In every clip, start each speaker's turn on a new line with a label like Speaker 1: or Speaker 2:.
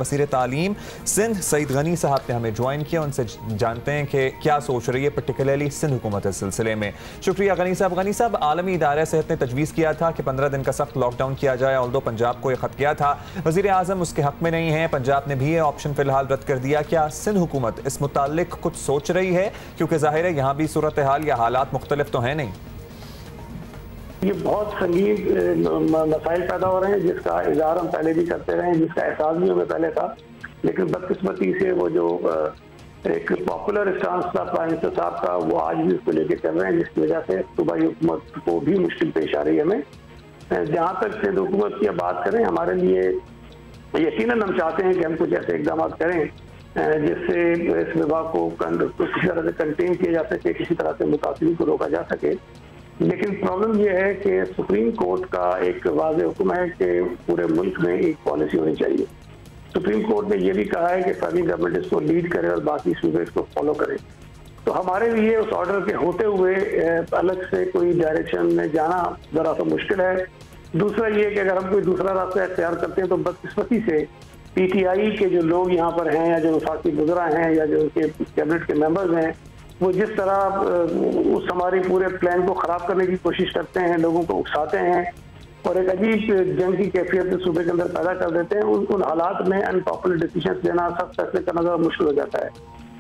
Speaker 1: वज़ीर तालीम सिंध सईद गनी साहब ने हमें ज्वाइन किया, उनसे जानते हैं कि क्या सोच रही है पर्टिकुलरली सिंध हुकूमत इस सिलसिले में। शुक्रिया गनी साहब। गनी साहब, आलमी इदारा सेहत ने तजवीज़ किया था कि 15 दिन का सख्त लॉकडाउन किया जाए, ऑल्दो पंजाब को यह खत किया था, वज़ीर आज़म उसके हक में नहीं है, पंजाब ने भी ये ऑप्शन फिलहाल रद्द कर दिया। क्या सिंध हुकूमत इस मुताल्लिक कुछ सोच रही है, क्योंकि जाहिर है यहाँ भी सूरत हाल या हालात मुख्तलिफ तो है नहीं।
Speaker 2: ये बहुत संगीन मसाइल पैदा हो रहे हैं जिसका इज़हार हम पहले भी करते रहे, जिसका एहसास भी हमें पहले था, लेकिन बदकिस्मती से वो जो एक पॉपुलर स्टांस था प्राइम मिनिस्टर साहब का, वो आज भी उसको लेके चल रहे हैं, जिसकी वजह से सूबाई हुकूमत को भी मुश्किल पेश आ रही है हमें। जहाँ तक सिंध हुकूमत की बात करें, हमारे लिए यकीनन हम चाहते हैं कि हम कुछ ऐसे इकदाम करें जिससे इस वबा को किसी तरह से कंटेन किया जा सके, किसी तरह से मुतासिरीन को रोका जा सके। लेकिन प्रॉब्लम यह है कि सुप्रीम कोर्ट का एक वाज़ेह हुक्म है कि पूरे मुल्क में एक पॉलिसी होनी चाहिए। सुप्रीम कोर्ट ने यह भी कहा है कि फर्मी गवर्नमेंट इसको लीड करे और बाकी सूबे इसको फॉलो करें। तो हमारे लिए उस ऑर्डर के होते हुए अलग से कोई डायरेक्शन में जाना ज़रा सा मुश्किल है। दूसरा ये कि अगर हम कोई दूसरा रास्ता इख्तियार करते हैं तो बदकिस्मती से PTI के जो लोग यहाँ पर हैं या जो वफाकी बुज़ुर्ग हैं या जो उनके कैबिनेट के मेंबर्स हैं, वो जिस तरह उस हमारे पूरे प्लान को ख़राब करने की कोशिश करते हैं, लोगों को उकसाते हैं और एक अजीब जंग की कैफियत सूबे के अंदर पैदा कर देते हैं, उन हालात में अनपॉपुलर डिसीजन लेना, सख्त फैसले करना ज़रा मुश्किल हो जाता है।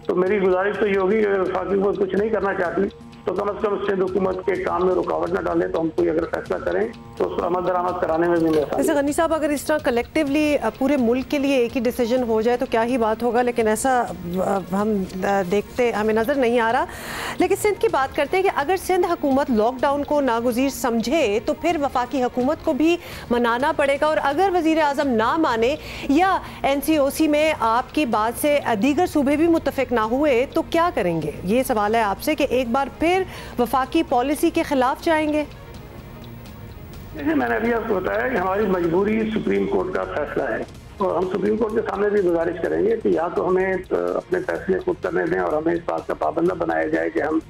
Speaker 2: तो मेरी गुजारिश तो ये होगी, अगर वफाकी हुकूमत कुछ नहीं करना चाहती तो कम से कम सिंध हुकूमत के काम में रुकावट न डालें, तो हम कोई अगर फैसला करें तो उसको अमल दरामद कराने में भी
Speaker 3: जैसे गनी साहब, अगर इस तरह कलेक्टिवली पूरे मुल्क के लिए एक ही डिसीजन हो जाए तो क्या ही बात होगा, लेकिन ऐसा हम देखते हमें नज़र नहीं आ रहा। लेकिन सिंध की बात करते हैं कि अगर सिंध हुकूमत लॉकडाउन को नागुज़ीर समझे तो फिर वफाकी हुकूमत को भी मनाना पड़ेगा, और अगर वज़ीर आज़म ना माने या NCOC में आपकी बात से दीगर सूबे भी मुत्तफ़िक ना हुए तो क्या करेंगे? ये सवाल है आपसे कि एक बार फिर वफाकी पॉलिसी के खिलाफ जाएंगे।
Speaker 2: देखिए, मैंने अभी आपको बताया कि हमारी मजबूरी सुप्रीम कोर्ट का फैसला है और हम सुप्रीम कोर्ट के सामने भी गुजारिश करेंगे कि या तो हमें अपने फैसले खुद करने दें और हमें इस बात का पाबंद बनाया जाए कि हम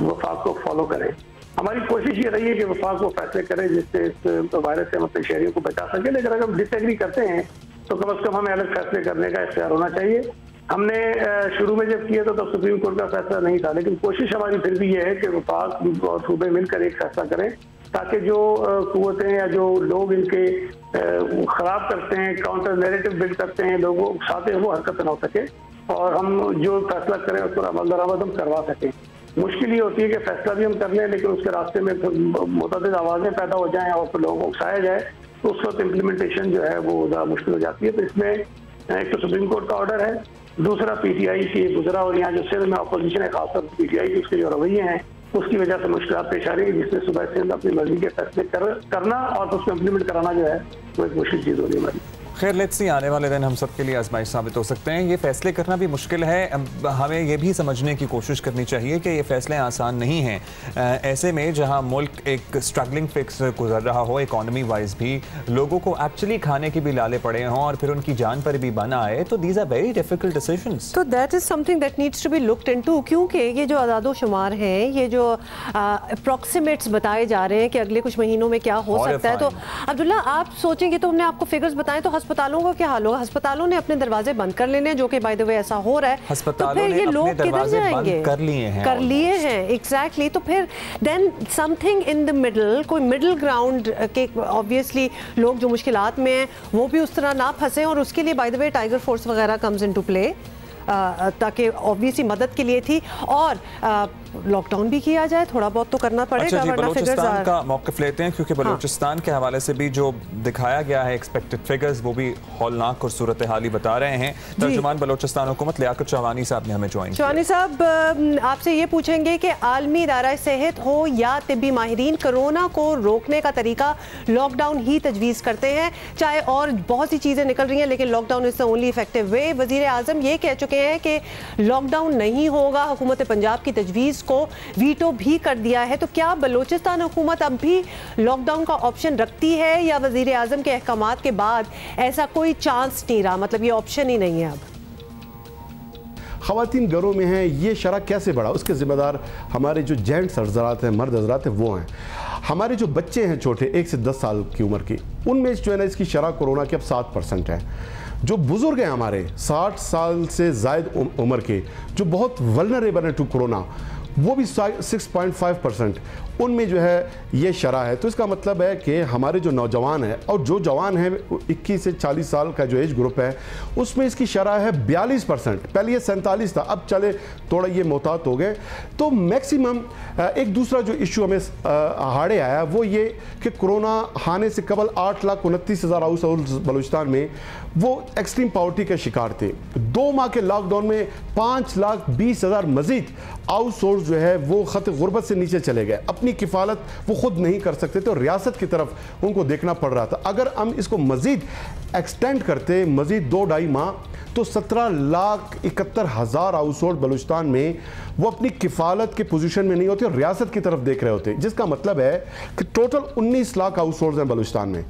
Speaker 2: वफाक को फॉलो करें। हमारी कोशिश ये रही है कि वफाक को फैसले करें जिससे इस वायरस से हम अपने शहरियों को बचा सकें, लेकिन अगर हम डिसएग्री करते हैं तो कम से कम हमें अलग फैसले करने का इख्तियार होना चाहिए। हमने शुरू में जब किया तो तब सुप्रीम कोर्ट का फैसला नहीं था, लेकिन कोशिश हमारी फिर भी ये है कि वफाक और सूबे मिलकर एक फैसला करें ताकि जो कुव्वतें या जो लोग इनके खराब करते हैं, काउंटर नैरेटिव बिल्ड करते हैं, लोगों को उकसाते हैं, वो हरकत न हो सके और हम जो फैसला करें उस पर अमल दरामद हम करवा सकें। मुश्किल ये होती है कि फैसला भी हम कर लें लेकिन उसके रास्ते में मुतअद्दिद आवाज़ें पैदा हो जाएं और फिर लोगों को उकसाया जाए तो उस वक्त इम्प्लीमेंटेशन जो है वो ज़्यादा मुश्किल हो जाती है। तो इसमें एक तो सुप्रीम कोर्ट का ऑर्डर है, दूसरा PTI की गुजरा और यहाँ जो सिंध में अपोजिशन है, खासतौर पर PTI की उसके जो रवैये हैं उसकी वजह से मुश्किल पेश आ रही है, जिससे सुबह सिंध अपनी मर्जी के फैसले करना और उसको इम्प्लीमेंट कराना जो है वो एक मुश्किल चीज़ हो रही है हमारी।
Speaker 1: खैर, लेट्स सी, आने वाले दिन हम सब के लिए आजमाइश साबित हो सकते हैं। ये फैसले करना भी मुश्किल है, हमें ये भी समझने की कोशिश करनी चाहिए कि ये फैसले आसान नहीं हैं। ऐसे में जहां मुल्क एक स्ट्रगलिंग फिक्स गुजर रहा हो, इकॉनमी वाइज भी लोगों को एक्चुअली खाने के भी लाले पड़े हों और फिर उनकी जान पर भी बना आए, तो these are very difficult decisions.
Speaker 3: तो that is something that needs to be looked into, क्योंकि ये जो आदादोशुमार हैं, ये जो अप्रॉक्सीमेट्स बताए जा रहे हैं कि अगले कुछ महीनों में क्या हो सकता है, तो अब्दुल्ला आप सोचेंगे तो हमने आपको फिगर्स बताएं तो अस्पतालों का क्या हाल होगा? अस्पतालों ने अपने दरवाजे बंद कर लेने हैं, जो कि बाय द वे ऐसा हो रहा है,
Speaker 1: अस्पतालों
Speaker 3: तो फिर ये लोग किधर जाएंगे?
Speaker 1: कर लिए हैं
Speaker 3: एग्जैक्टली। तो फिर then something in the middle, कोई मिडल ग्राउंड के ऑब्वियसली लोग जो मुश्किलात में हैं वो भी उस तरह ना फंसे, और उसके लिए by the way tiger force वगैरह कम्स इनटू प्ले, ताकि ऑब्वियसली मदद के लिए थी, और लॉकडाउन भी किया जाए, थोड़ा बहुत तो करना पड़ेगा।
Speaker 1: अच्छा, बलूचिस्तान का मौक़िफ़ लेते हैं क्योंकि बलूचिस्तान के हवाले से भी जो दिखाया गया है एक्सपेक्टेड फिगर्स वो भी हौलनाक और सूरत हाल ही बता रहे हैं। तर्जुमान बलूचिस्तान हुकूमत लियाकत चौहानी साहब ने हमें ज्वाइन किया।
Speaker 3: चौहानी साहब, आपसे ये पूछेंगे कि आलमी इदारा सेहत हो या तिब्बी माहिरीन कोरोना को रोकने का तरीका लॉकडाउन ही तजवीज़ करते हैं, चाहे और बहुत सी चीज़ें निकल रही हैं, लेकिन lockdown is the only effective way. वज़ीर आज़म ये कह चुके हैं कि लॉकडाउन नहीं होगा, हुकूमत पंजाब की तजवीज़ को वीटो भी कर दिया है। तो क्या बलूचिस्तान हुकूमत अब भी लॉकडाउन का ऑप्शन रखती है या वज़ीर आज़म के अहकामात के बाद ऐसा कोई चांस नहीं रहा, मतलब ये ऑप्शन ही नहीं है अब?
Speaker 4: ख़वातीन घरों में हैं, ये शरह कैसे बढ़ा उसके ज़िम्मेदार हमारे जो जेंट्स हज़रात हैं, मर्द हज़रात हैं, वो हैं। हमारे जो बच्चे हैं छोटे 1 से 10 साल की उम्र की, उनमें जो है ना इसकी शरह कोरोना की अब 7% है। जो बुजुर्ग हैं हमारे 60 साल से ज़ायद उम्र के, जो बहुत वल्नरेबल हैं टू कोरोना, वो भी 6.5% उनमें जो है ये शरह है। तो इसका मतलब है कि हमारे जो नौजवान हैं और जो जवान हैं 21 से 40 साल का जो एज ग्रुप है उसमें इसकी शरह है 42%। पहले ये 47 था, अब चले थोड़ा ये मोहतात हो गए। तो मैक्सिमम एक दूसरा जो इशू हमें हाड़े आया वो ये कि कोरोना आने से कबल 8,29,000 हाउस होल्ड बलूचिस्तान में वो एक्सट्रीम पॉवर्टी के शिकार थे। 2 माह के लॉकडाउन में 5,20,000 मजीद हाउस होल्ड जो है वो खत गुर्बत से नीचे चले गए। अपनी किफ़ालत वो खुद नहीं कर सकते थे और रियासत की तरफ उनको देखना पड़ रहा था। अगर हम इसको मजीद एक्सटेंड करते मजीद 2-2.5 माह तो 17,71,000 हाउस होल्ड बलूचिस्तान में वो अपनी किफ़ालत के पोजीशन में नहीं होते और रियासत की तरफ देख रहे होते। जिसका मतलब है कि टोटल 19 लाख हाउस होल्ड हैं बलूचिस्तान में,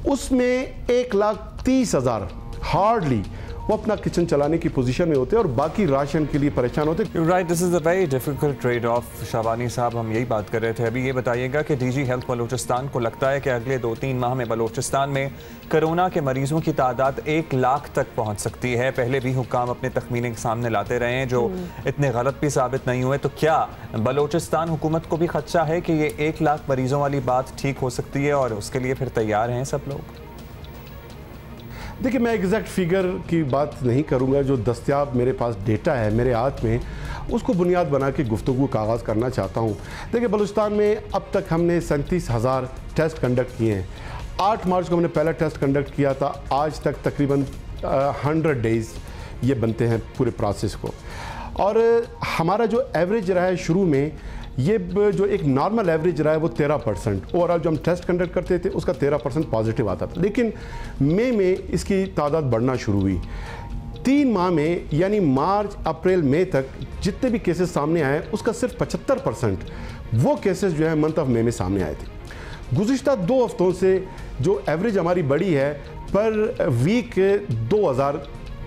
Speaker 4: उसमें 1,30,000 हार्डली वो अपना किचन चलाने की पोजीशन में होते हैं और बाकी राशन के लिए परेशान होते हैं।
Speaker 1: Right, this is a very difficult trade off. Shabani sahab, हम यही बात कर रहे थे अभी। ये बताइएगा कि डीजी हेल्थ बलूचिस्तान को लगता है कि अगले 2-3 माह में बलूचिस्तान में कोरोना के मरीजों की तादाद 1 लाख तक पहुंच सकती है। पहले भी हुक्काम अपने तखमीने सामने लाते रहे हैं जो इतने गलत भी साबित नहीं हुए। तो क्या बलूचिस्तान हुकूमत को भी खदशा है कि ये 1 लाख मरीजों वाली बात ठीक हो सकती है और उसके लिए फिर तैयार हैं सब लोग?
Speaker 4: देखिए, मैं एग्जैक्ट फिगर की बात नहीं करूंगा। जो दस्तयाब मेरे पास डेटा है मेरे हाथ में, उसको बुनियाद बना के गुफ्तगू का आगाज़ करना चाहता हूं। देखिए, बलूचिस्तान में अब तक हमने 37,000 टेस्ट कंडक्ट किए हैं। 8 मार्च को हमने पहला टेस्ट कंडक्ट किया था। आज तक तकरीबन 100 डेज़ ये बनते हैं पूरे प्रोसेस को। और हमारा जो एवरेज रहा है शुरू में, ये जो एक नॉर्मल एवरेज रहा है वो 13%। ओवरऑल जो हम टेस्ट कंडक्ट करते थे उसका 13% पॉजिटिव आता था। लेकिन मई में इसकी तादाद बढ़ना शुरू हुई। 3 माह में यानी मार्च, अप्रैल, मई तक जितने भी केसेस सामने आए उसका सिर्फ 75% वो केसेस जो है मंथ ऑफ मई में सामने आए थे। गुज़िश्ता 2 हफ्तों से जो एवरेज हमारी बढ़ी है, पर वीक 2000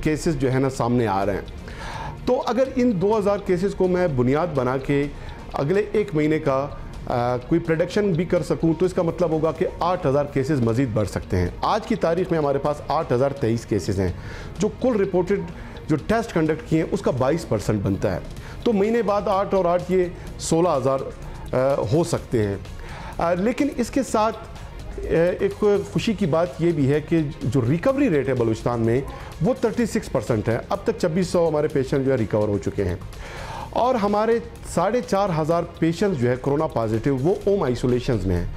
Speaker 4: केसेस जो है ना सामने आ रहे हैं। तो अगर इन 2000 केसेस को मैं बुनियाद बना के अगले 1 महीने का कोई प्रेडिक्शन भी कर सकूं तो इसका मतलब होगा कि 8,000 केसेस मजीद बढ़ सकते हैं। आज की तारीख में हमारे पास 8,023 केसेस हैं, जो कुल रिपोर्टेड जो टेस्ट कंडक्ट किए हैं उसका 22% बनता है। तो महीने बाद 8 और 8 ये 16,000 हो सकते हैं। लेकिन इसके साथ एक खुशी की बात ये भी है कि जो रिकवरी रेट है बलूचिस्तान में वो 36% है। अब तक 2600 हमारे पेशेंट जो है रिकवर हो चुके हैं और हमारे 4,500 पेशेंट जो है कोरोना पॉजिटिव वो होम आइसोलेशन में हैं।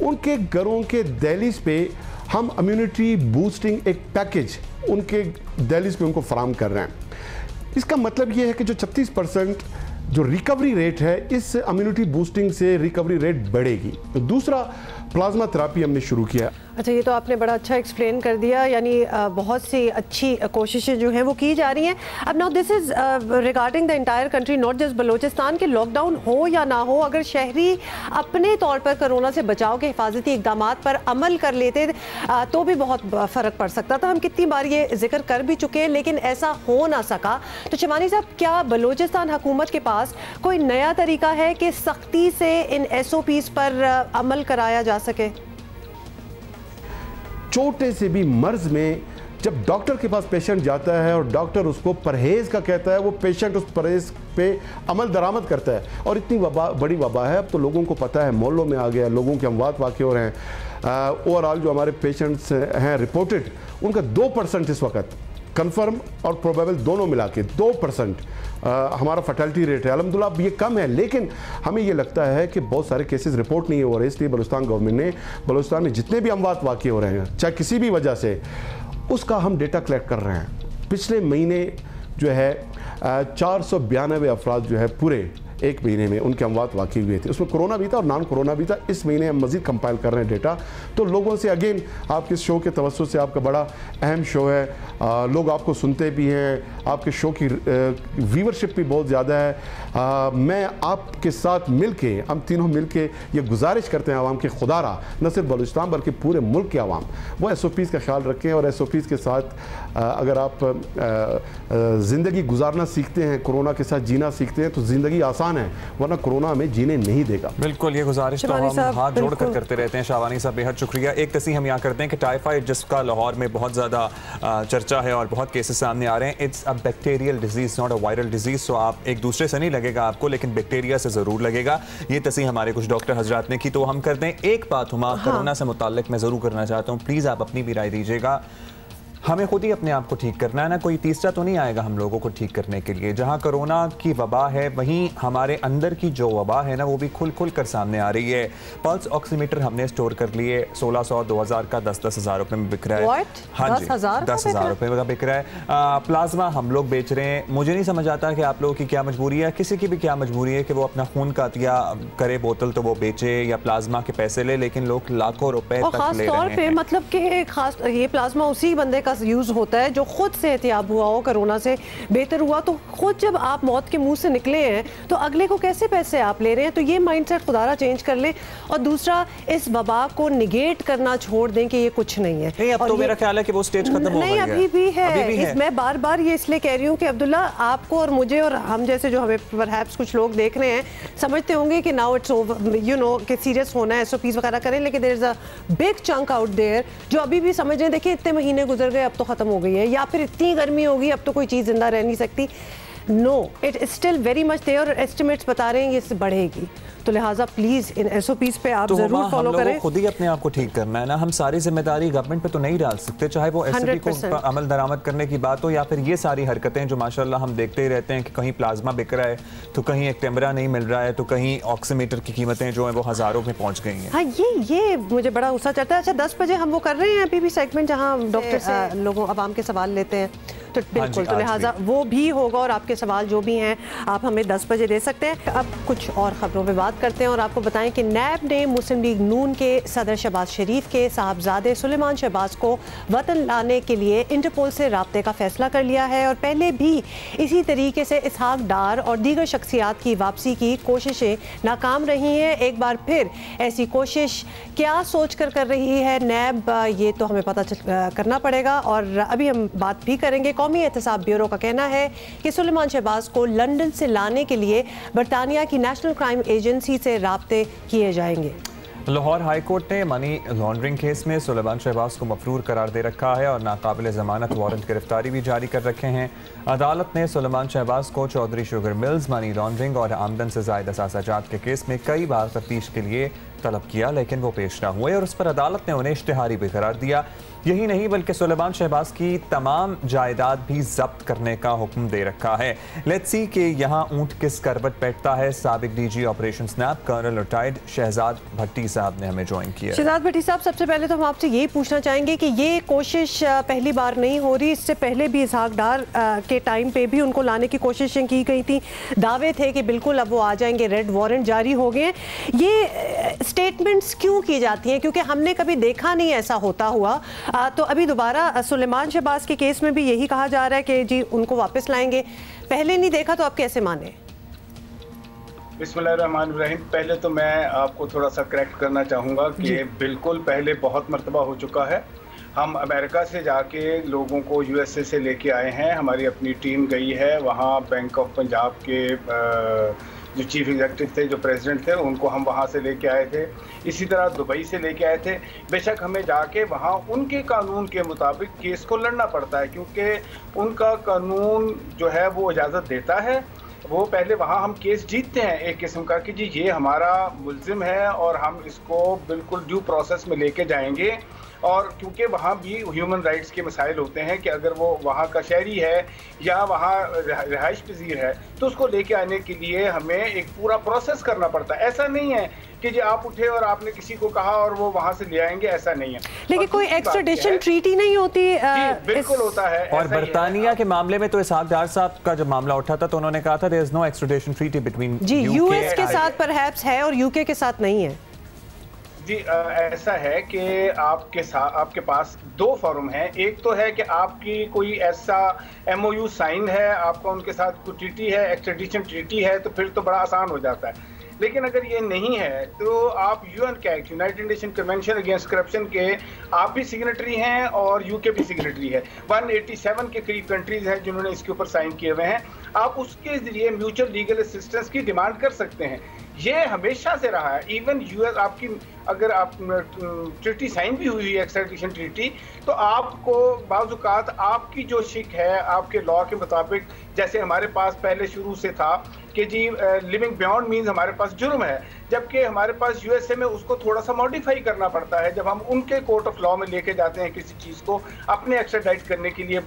Speaker 4: उनके घरों के दहलीज पे हम इम्यूनिटी बूस्टिंग एक पैकेज उनके दहलीज पे उनको फराम कर रहे हैं। इसका मतलब ये है कि जो 36% जो रिकवरी रेट है, इस इम्यूनिटी बूस्टिंग से रिकवरी रेट बढ़ेगी। तो दूसरा, प्लाज्मा थेरेपी हमने शुरू किया।
Speaker 3: अच्छा, ये तो आपने बड़ा अच्छा एक्सप्लेन कर दिया, यानी बहुत सी अच्छी कोशिशें जो हैं वो की जा रही हैं। अब now this is regarding the entire country, not just Balochistan के लॉकडाउन हो या ना हो, अगर शहरी अपने तौर पर कोरोना से बचाव के हिफाजती इकदाम पर अमल कर लेते तो भी बहुत फ़र्क पड़ सकता था। हम कितनी बार ये जिक्र कर भी चुके हैं, लेकिन ऐसा हो ना सका। तो शबानी साहब, क्या बलूचिस्तान हुकूमत के पास कोई नया तरीका है कि सख्ती से इन SOPs पर अमल कराया जा सके?
Speaker 4: छोटे से भी मर्ज में जब डॉक्टर के पास पेशेंट जाता है और डॉक्टर उसको परहेज का कहता है, वो पेशेंट उस परहेज पे अमल दरामद करता है। और इतनी बड़ी वबा है, अब तो लोगों को पता है, मोहल्लों में आ गया, लोगों के अमवात वाक़ हो रहे हैं। ओवरऑल जो हमारे पेशेंट्स हैं रिपोर्टेड, उनका 2% इस वक्त कन्फर्म और प्रोबेबल दोनों मिला के 2% हमारा फर्टिलिटी रेट है। अल्हम्दुलिल्लाह ये कम है, लेकिन हमें ये लगता है कि बहुत सारे केसेस रिपोर्ट नहीं हो रहे। इसलिए बलूचिस्तान गवर्नमेंट ने बलूचिस्तान में जितने भी अमवात वाक़ हो रहे हैं, चाहे किसी भी वजह से, उसका हम डेटा कलेक्ट कर रहे हैं। पिछले महीने जो है 492 अफराद जो है पूरे 1 महीने में उनके अमवात वाक़ई हुए थे। उसमें कोरोना भी था और नॉन कोरोना भी था। इस महीने हम मज़ीद कंपाइल कर रहे हैं डेटा। तो लोगों से अगेन, आपके शो के तवज्जुह से, आपका बड़ा अहम शो है, लोग आपको सुनते भी हैं, आपके शो की व्यूवरशिप भी बहुत ज़्यादा है। मैं आपके साथ मिल के, हम तीनों मिल के ये गुजारिश करते हैं आवाम के, खुदारा न सिर्फ बलूचिस्तान बल्कि पूरे मुल्क के आवाम वो SOPs का ख्याल रखें। और SOPs के साथ अगर आप ज़िंदगी गुजारना सीखते हैं, कोरोना के साथ जीना सीखते हैं, तो ज़िंदगी आसान वरदान है, वरना कोरोना हमें जीने नहीं देगा।
Speaker 1: बिल्कुल, ये गुजारिश तो हम हाथ जोड़कर करते रहते हैं। शाबानी साहब बेहद शुक्रिया। एक तस्वीर हम यहाँ करते हैं कि टाइफाइड जिसका लाहौर में बहुत ज़्यादा चर्चा है और बहुत केसेस सामने आ रहे हैं, it's a bacterial disease not a viral disease. So आप एक दूसरे से नहीं लगेगा आपको, लेकिन बैक्टीरिया से ज़रूर लगेगा। ये तस्वीर हमारे कुछ डॉक्टर हजरात ने की, तो हम करते हैं। एक बात हुमा कोरोना से मुताल्लिक मैं ज़रूर करना चाहता हूँ, प्लीज़ आप अपनी भी राय दीजिएगा। हमें खुद ही अपने आप को ठीक करना है ना, कोई तीसरा तो नहीं आएगा हम लोगों को ठीक करने के लिए। जहां कोरोना की वबा है वहीं हमारे अंदर की जो वबा है ना वो भी खुल खुल कर सामने आ रही है। पल्स ऑक्सीमीटर हमने स्टोर कर लिए, 1600 2000 का 10-10 हज़ार रुपए में बिक रहा है। हाँ जी, 10,000 रुपए का बिक रहा है। प्लाज्मा हम लोग बेच रहे हैं। मुझे नहीं समझ आता कि आप लोगों की क्या मजबूरी है, किसी की भी क्या मजबूरी है कि वो अपना खून का अतिया करे बोतल तो वो बेचे या प्लाज्मा के पैसे ले, लेकिन लोग लाखों रुपए तक ले रहे हैं।
Speaker 3: मतलब कि खास ये प्लाज्मा उसी बंदे का यूज होता है जो खुद सेहतियाब हुआ हो, कोरोना से बेहतर हुआ। तो खुद जब आप मौत के मुंह से निकले हैं तो अगले को कैसे पैसे आप ले रहे हैं? तो ये माइंडसेट खुदारा चेंज कर लें। और दूसरा, इस वबा को निगेट करना छोड़ दें कि ये कुछ नहीं है।
Speaker 1: नहीं, अब तो मेरा ख्याल है कि वो स्टेज खत्म हो गई है।
Speaker 3: अभी भी है। मैं बार बार ये इसलिए कह रही हूँ कि अब्दुल्ला, आपको और मुझे और हम जैसे जो हमें परहैप्स कुछ लोग देख रहे हैं समझते होंगे कि now it's over, you know, कि सीरियस होना है, SOPs वगैरह करें, लेकिन there is a big chunk out there जो अभी भी समझ रहे हैं देखिए इतने महीने गुजर गए, अब तो खत्म हो गई है, या फिर इतनी गर्मी होगी अब तो कोई चीज़ जिंदा रह नहीं सकती। No, it is still very much there. Estimates बता रहे हैं ये बढ़ेगी, तो लिहाजा प्लीज इन SOPs पे आप जरूर फॉलो करें।
Speaker 1: खुद ही अपने आप को ठीक करना है ना, हम सारी जिम्मेदारी गवर्नमेंट पे तो नहीं डाल सकते, चाहे वो SOP को अमल दरामद करने की बात हो या फिर ये सारी हरकतें जो माशाल्लाह हम देखते ही रहते हैं कि कहीं प्लाज्मा बिक रहा है तो कहीं एक कैमरा नहीं मिल रहा है तो कहीं ऑक्सीमीटर की कीमतें जो है वो हज़ारों में पहुंच गई हैं।
Speaker 3: हाँ, ये मुझे बड़ा गुस्सा चढ़ता है। अच्छा, 10 बजे हम वो कर रहे हैं अभी भी सेगमेंट जहाँ डॉक्टर से लोगों आवाम के सवाल लेते हैं, तो बिल्कुल, तो लिहाजा वो भी होगा और आपके सवाल जो भी हैं आप हमें 10 बजे दे सकते हैं। अब कुछ और खबरों पे बात करते हैं और आपको बताएं कि नैब ने मुस्लिम लीग नून के सदर शहबाज शरीफ के साहबजादे सुलेमान शहबाज को वतन लाने के लिए इंटरपोल से राब्ते का फैसला कर लिया है। और पहले भी इसी तरीके से इसहाक डार और दीगर शख्सियात की वापसी की कोशिशें नाकाम रही हैं। एक बार फिर ऐसी कोशिश क्या सोच कर रही है नैब, ये तो हमें पता करना पड़ेगा। और अभी हम बात भी करेंगे। कौमी एहतसाब ब्यूरो का कहना है कि सुलेमान शहबाज को लंदन से लाने के लिए बरतानिया की नेशनल क्राइम एजेंसी से राब्ते किए जाएंगे।
Speaker 1: लाहौर हाई कोर्ट ने मनी लॉन्ड्रिंग केस में सुलेमान शहबाज को मफरूर करार दे रखा है और नाकाबिल ज़मानत वारंट गिरफ्तारी भी जारी कर रखे हैं। अदालत ने सुलेमान शहबाज को Chaudhry sugar mills, money laundering और आमदन से ज़ायद असासाजात के केस में कई बार तफ्तीश के लिए तलब किया, लेकिन वो पेश ना हुए और उस पर अदालत ने उन्हें इश्तिहारी भी करार दिया। यही नहीं बल्कि सुलेमान शहबाज की तमाम जायदाद भी जब्त करने का हुक्म दे रखा है। लेट्स सी कि यहाँ ऊंट किस करवट बैठता है। साबिक DG operation snap colonel retired Shahzad Bhatti sahab ने हमें ज्वाइन किया।
Speaker 3: शहजाद भट्टी साहब, सबसे पहले तो हम आपसे यही पूछना चाहेंगे कि ये कोशिश पहली बार नहीं हो रही, इससे पहले भी इसहाक डार के टाइम पे भी उनको लाने की कोशिशें की गई थी, दावे थे कि बिल्कुल अब वो आ जाएंगे, रेड वारंट जारी हो गए। ये स्टेटमेंट्स क्यों की जाती हैं? क्योंकि हमने कभी देखा नहीं ऐसा होता हुआ। तो अभी दोबारा सुलेमान शहबाज के केस में भी यही कहा जा रहा है कि जी उनको वापस लाएंगे। पहले नहीं देखा तो आप कैसे माने?
Speaker 5: बिस्मिल्लाहिर्रहमानिर्रहीम। पहले तो मैं आपको थोड़ा सा करेक्ट करना चाहूँगा कि बिल्कुल पहले बहुत मर्तबा हो चुका है। हम अमेरिका से जाके लोगों को USA से लेके आए हैं, हमारी अपनी टीम गई है वहाँ। बैंक ऑफ पंजाब के जो चीफ एग्जीक्यूटिव थे, जो प्रेसिडेंट थे, उनको हम वहाँ से लेके आए थे। इसी तरह दुबई से लेके आए थे। बेशक हमें जाके वहाँ उनके कानून के मुताबिक केस को लड़ना पड़ता है, क्योंकि उनका कानून जो है वो इजाज़त देता है। वो पहले वहाँ हम केस जीतते हैं एक किस्म का कि जी ये हमारा मुल्जिम है और हम इसको बिल्कुल ड्यू प्रोसेस में लेके जाएंगे। और क्योंकि वहाँ भी ह्यूमन राइट्स के मसाइल होते हैं कि अगर वो वहाँ का शहरी है या वहाँ रिहाइश पजीर है तो उसको लेके आने के लिए हमें एक पूरा प्रोसेस करना पड़ता है। ऐसा नहीं है कि जी आप उठे और आपने किसी को कहा और वो वहाँ से ले आएंगे, ऐसा नहीं है।
Speaker 3: लेकिन कोई एक्स्ट्राडिशन ट्रीटी नहीं होती।
Speaker 5: बिल्कुल होता है।
Speaker 1: और बरतानिया के मामले में तो इसहाक डार साहब का जब मामला उठा था तो उन्होंने कहा था there is no extradition treaty between
Speaker 3: जी US के साथ परहैप्स है और UK के साथ नहीं है।
Speaker 5: जी ऐसा है कि आपके पास दो फॉर्म हैं। एक तो है कि आपकी कोई ऐसा MOU साइन है, आपका उनके साथ कोई ट्रीटी है, एक्स्ट्रेडिशन ट्रीटी है, तो फिर तो बड़ा आसान हो जाता है। लेकिन अगर ये नहीं है तो आप यूएन के act, United nation convention against corruption के आप भी सिग्नेटरी हैं और यूके भी सिग्नेटरी है। 187 के करीब कंट्रीज हैं जिन्होंने इसके ऊपर साइन किए हुए हैं। आप उसके जरिए म्यूचुअल लीगल असिस्टेंस की डिमांड कर सकते हैं। ये हमेशा से रहा है। इवन यूएस आपकी अगर आप ट्रीटी साइन भी हुई है, एक्स्ट्राडिशन ट्रीटी, तो आपको बाज़ औक़ात आपकी जो शिक है आपके लॉ के मुताबिक, जैसे हमारे पास पहले शुरू से था कि जी लिविंग बियॉन्ड मीन्स हमारे पास जुर्म है, जबकि हमारे पास यूएसए में उसको थोड़ा सा मॉडिफाई करना पड़ता है। जब हम उनके कोर्ट ऑफ लॉ में लेके जाते हैं किसी चीज़ को अपने एक्स्ट्राडाइट करने के लिए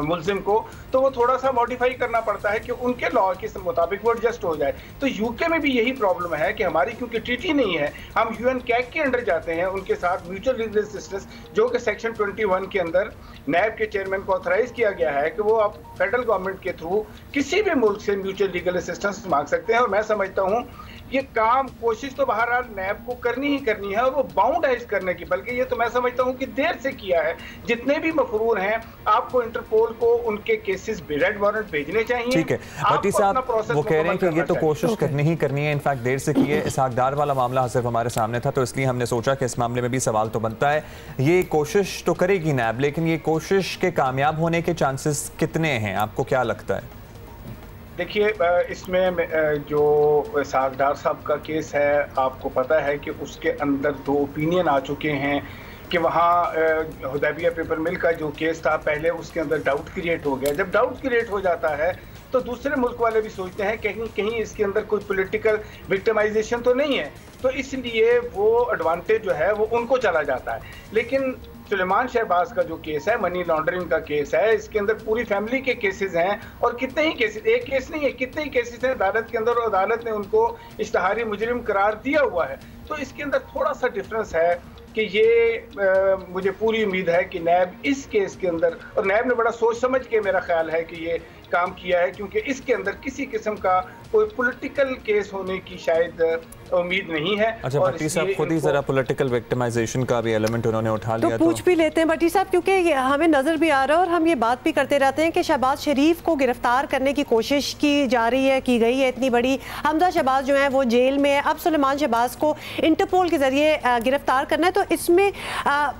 Speaker 5: मुल्जिम को, तो वो थोड़ा सा मॉडिफाई करना पड़ता है कि उनके लॉ के मुताबिक वो एडजस्ट हो जाए। तो यूके में भी यही प्रॉब्लम है कि हमारी क्योंकि ट्रीटी नहीं है, हम यूएन कैग के अंडर जाते हैं उनके साथ म्यूचुअल लीगल असिस्टेंस, जो कि सेक्शन 21 के अंदर नैब के चेयरमैन को ऑथराइज किया गया है कि वो आप फेडरल गवर्नमेंट के थ्रू किसी भी मुल्क से म्यूचुअल लीगल असिस्टेंस मांग सकते हैं। और मैं समझता हूँ ये काम कोशिश तो बहरहाल नैब को करनी ही करनी है और वो बाउंड है इस करने की, बल्कि ये तो मैं समझता हूँ कि देर से किया है। जितने भी मफरूर हैं आपको इंटरपोल को उनके केसेस रेड वारंट भेजने चाहिए।
Speaker 1: ठीक है भट्टी साहब, वो कह रहे हैं कि ये तो कोशिश करनी ही करनी है, इनफैक्ट देर से की है। इसहाक डार वाला मामला सिर्फ हमारे सामने था तो इसलिए हमने सोचा कि इस मामले में भी सवाल तो बनता है। ये कोशिश तो करेगी नैब, लेकिन ये कोशिश के कामयाब होने के चांसेस कितने हैं, आपको क्या लगता है?
Speaker 5: देखिए, इसमें जो इसहाक डार साहब का केस है, आपको पता है कि उसके अंदर 2 ओपिनियन आ चुके हैं कि वहाँ हुदैबिया पेपर मिल का जो केस था पहले उसके अंदर डाउट क्रिएट हो गया। जब डाउट क्रिएट हो जाता है तो दूसरे मुल्क वाले भी सोचते हैं कहीं कहीं इसके अंदर कोई पॉलिटिकल विक्टिमाइजेशन तो नहीं है, तो इसलिए वो एडवांटेज जो है वो उनको चला जाता है। लेकिन सुलेमान शहबाज का जो केस है, मनी लॉन्ड्रिंग का केस है, इसके अंदर पूरी फैमिली के केसेस हैं और कितने ही केसेस, एक केस नहीं है, कितने ही केसेस हैं अदालत के अंदर और अदालत ने उनको इश्तिहारी मुजरिम करार दिया हुआ है। तो इसके अंदर थोड़ा सा डिफरेंस है कि ये मुझे पूरी उम्मीद है कि नैब इस केस के अंदर, और नैब ने बड़ा सोच समझ के मेरा ख्याल है कि ये काम किया है, क्योंकि इसके अंदर किसी किस्म का कोई पॉलिटिकल केस होने की शायद उम्मीद नहीं है।
Speaker 1: अच्छा भट्टी साहब, खुद ही जरा पॉलिटिकल विक्टिमाइजेशन का भी एलिमेंट उन्होंने उठा लिया,
Speaker 3: तो पूछ भी लेते हैं भट्टी साहब, क्योंकि हमें नजर भी आ रहा है और हम ये बात भी करते रहते हैं कि शहबाज शरीफ को गिरफ्तार करने की कोशिश की जा रही है, की गई है इतनी बड़ी। हमजा शहबाज जो है वो जेल में है, अब सुलेमान शहबाज को इंटरपोल के जरिए गिरफ्तार करना है। तो इसमें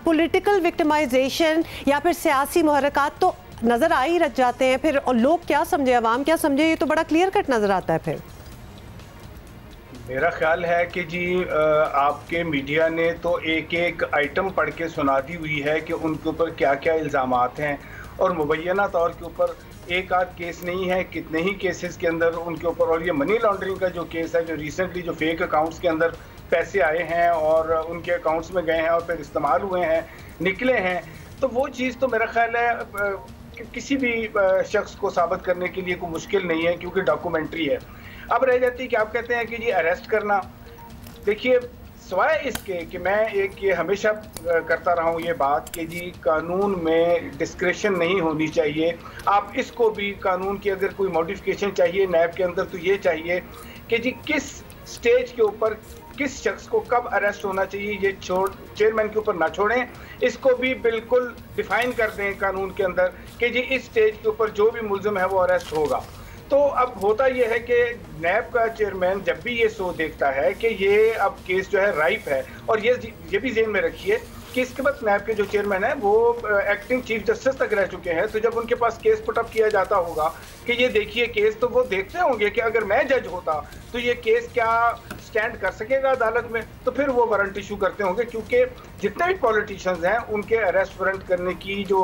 Speaker 3: पॉलिटिकल विक्टिमाइजेशन या फिर सियासी मुहर्रकात तो नजर आ ही रह जाते हैं फिर, और लोग क्या समझे, अवाम क्या समझे, ये तो बड़ा क्लियर कट नजर आता है। फिर
Speaker 5: मेरा ख्याल है कि जी आपके मीडिया ने तो एक एक आइटम पढ़ के सुना दी हुई है कि उनके ऊपर क्या क्या इल्ज़ामात हैं, और मुबैना तौर के ऊपर एक आध केस नहीं है, कितने ही केसेस के अंदर उनके ऊपर। और ये मनी लॉन्ड्रिंग का जो केस है, जो रिसेंटली जो फेक अकाउंट्स के अंदर पैसे आए हैं और उनके अकाउंट्स में गए हैं और फिर इस्तेमाल हुए हैं, निकले हैं, तो वो चीज़ तो मेरा ख्याल है किसी भी शख्स को साबित करने के लिए कोई मुश्किल नहीं है, क्योंकि डॉक्यूमेंट्री है। अब रह जाती है कि आप कहते हैं कि जी अरेस्ट करना। देखिए, सिवाय इसके कि मैं एक ये हमेशा करता रहा हूँ ये बात कि जी कानून में डिस्क्रेशन नहीं होनी चाहिए। आप इसको भी कानून की अगर कोई मॉडिफिकेशन चाहिए नैब के अंदर तो ये चाहिए कि जी किस स्टेज के ऊपर किस शख्स को कब अरेस्ट होना चाहिए, ये चेयरमैन के ऊपर ना छोड़ें, इसको भी बिल्कुल डिफाइन कर दें कानून के अंदर कि जी इस स्टेज के ऊपर जो भी मुल्जिम है वो अरेस्ट होगा। तो अब होता यह है कि नैब का चेयरमैन जब भी ये देखता है कि ये अब केस जो है राइप है, और ये भी ज़हन में रखिए कि इसके बाद नैब के जो चेयरमैन है वो एक्टिंग चीफ जस्टिस तक रह चुके हैं, तो जब उनके पास केस पुटअप किया जाता होगा कि ये देखिए केस, तो वो देखते होंगे कि अगर मैं जज होता तो ये केस क्या स्टैंड कर सकेगा अदालत में, तो फिर वो वारंट इशू करते होंगे, क्योंकि जितने भी पॉलिटिशियंस हैं उनके अरेस्ट वारंट करने की जो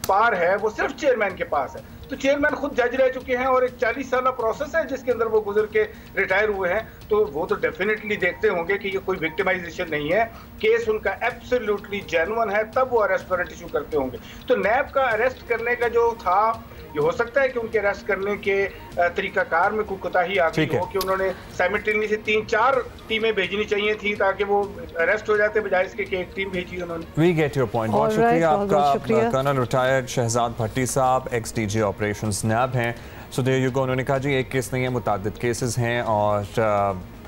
Speaker 5: पार है वो सिर्फ चेयरमैन के पास है। तो चेयरमैन खुद जज रह चुके हैं और एक 40 साल प्रोसेस है जिसके अंदर वो गुजर के रिटायर हुए हैं, तो वो तो डेफिनेटली देखते होंगे कि ये कोई विक्टिमाइजेशन नहीं है, केस उनका एब्सोल्युटली जेन्युइन है, तब वो अरेस्ट वारंट इशू करते होंगे। तो नैब का अरेस्ट करने का जो था, ये हो सकता है कि उनके अरेस्ट करने के तरीकाकार में कोई कोताही आ गई हो कि उन्होंने साइमल्टेनियसली 3-4 टीमें भेजनी चाहिए थी ताकि वो अरेस्ट हो जाते, बजाय इसके कि एक टीम भेजी उन्होंने।
Speaker 1: We get your point. बहुत शुक्रिया आपका कर्नल रिटायर्ड शहजाद भट्टी साहब, एक्स डीजी ऑपरेशंस नैब हैं। So there you go. उन्होंने कहा जी एक केस नहीं है, मुताद्दिद केसेस हैं और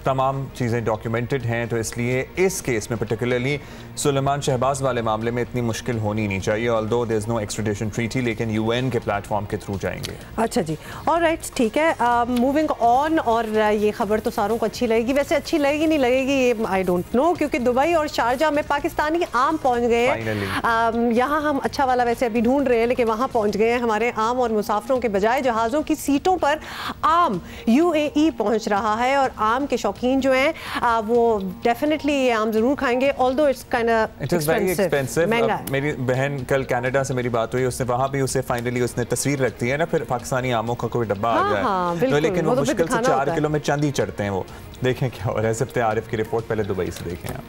Speaker 1: तमाम चीज़ें डॉक्यूमेंटेड हैं, तो इसलिए इस केस में पर्टिकुलरली सुलेमान शहबाज वाले मामले में इतनी मुश्किल होनी नहीं चाहिए। Although there is no extradition treaty, लेकिन यूएन के प्लेटफॉर्म के थ्रू जाएंगे।
Speaker 3: अच्छा जी, ऑलराइट, ठीक है, मूविंग ऑन। और ये खबर तो सारों को अच्छी लगेगी, वैसे अच्छी लगेगी नहीं लगेगी ये आई डोंट नो, क्योंकि दुबई और शारजा में पाकिस्तानी आम पहुंच गए हैं। यहाँ हम अच्छा वाला वैसे अभी ढूंढ रहे हैं, लेकिन वहाँ पहुंच गए हैं। हमारे आम और मुसाफिरों के बजाय जहाज़ों की सीटों पर आम यूएई पहुंच रहा है, और आम के शौकीन जो हैं वो डेफिनेटली ये आम जरूर खाएंगे, although it's kind of expensive, महंगा।
Speaker 1: मेरी बहन कल कनाडा से मेरी बात हुई, उसने वहाँ भी उसे फाइनली उसने तस्वीर रखती है ना, फिर पाकिस्तानी आमों का कोई डब्बा आ जाए तो, लेकिन वो मुश्किल से 4 किलो में चंद ही चढ़ते हैं वो। देखें क्या हो रहा है। सिफ्ते आरिफ की रिपोर्ट पहले दुबई से देखें आप।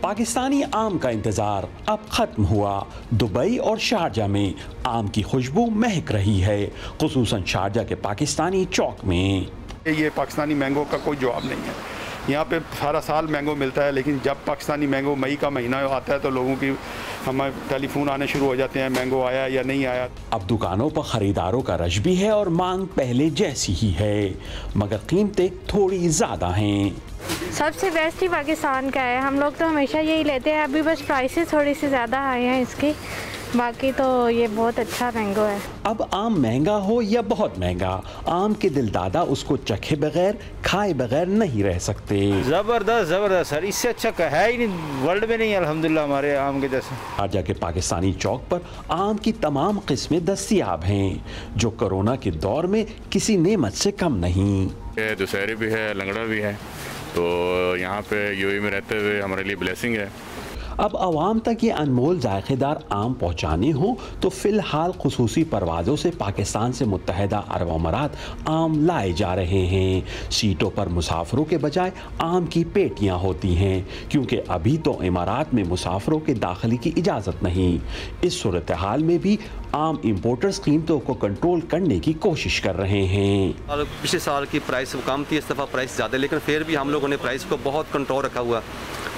Speaker 6: पाकिस्तानी आम का इंतजार अब खत्म हुआ। दुबई और शारजा में आम की खुशबू महक रही है, खुसूसन शारजा के पाकिस्तानी चौक में।
Speaker 7: ये पाकिस्तानी मैंगो का कोई जवाब नहीं है। यहाँ पे सारा साल मैंगो मिलता है, लेकिन जब पाकिस्तानी मैंगो मई का महीना आता है तो लोगों की हमें टेलीफोन आने शुरू हो जाते हैं, मैंगो आया या नहीं आया।
Speaker 6: अब दुकानों पर खरीदारों का रश भी है और मांग पहले जैसी ही है, मगर कीमतें थोड़ी ज़्यादा हैं।
Speaker 8: सबसे बेस्ट ही पाकिस्तान का है, हम लोग तो हमेशा यही लेते हैं। अभी बस प्राइसेस थोड़ी सी ज़्यादा आए हैं इसकी, बाकी तो ये बहुत अच्छा मैंगो है।
Speaker 6: अब आम महंगा हो या बहुत महंगा, आम के दिल दादा उसको चखे बगैर खाए बगैर नहीं रह सकते।
Speaker 9: जबरदस्त जबरदस्त सर, इससे अच्छा है ही नहीं वर्ल्ड में, नहीं अल्हम्दुलिल्लाह हमारे आम के जैसे।
Speaker 6: शारजा के पाकिस्तानी चौक पर आम की तमाम किस्में दस्तयाब हैं, जो कोरोना के दौर में किसी नेमत से कम नहीं।
Speaker 10: दुशहरी भी है, लंगड़ा भी है, तो यहाँ पे यूएई में रहते हुए हमारे लिए ब्लेसिंग है।
Speaker 6: अब आवाम तक ये अनमोल जायकेदार आम पहुँचाने हों तो फ़िलहाल खुसूसी परवाज़ों से पाकिस्तान से मुत्तहिदा अरब अमारात आम लाए जा रहे हैं। सीटों पर मुसाफिरों के बजाय आम की पेटियाँ होती हैं, क्योंकि अभी तो इमारात में मुसाफिरों के दाखिले की इजाज़त नहीं। इस सूरत हाल में भी आम इम्पोर्टर्स कीमतों को कंट्रोल करने की कोशिश कर रहे हैं।
Speaker 11: पिछले साल की प्राइस कम थी, इस दफ़ा प्राइस ज़्यादा, लेकिन फिर भी हम लोगों ने प्राइस को बहुत कंट्रोल रखा हुआ,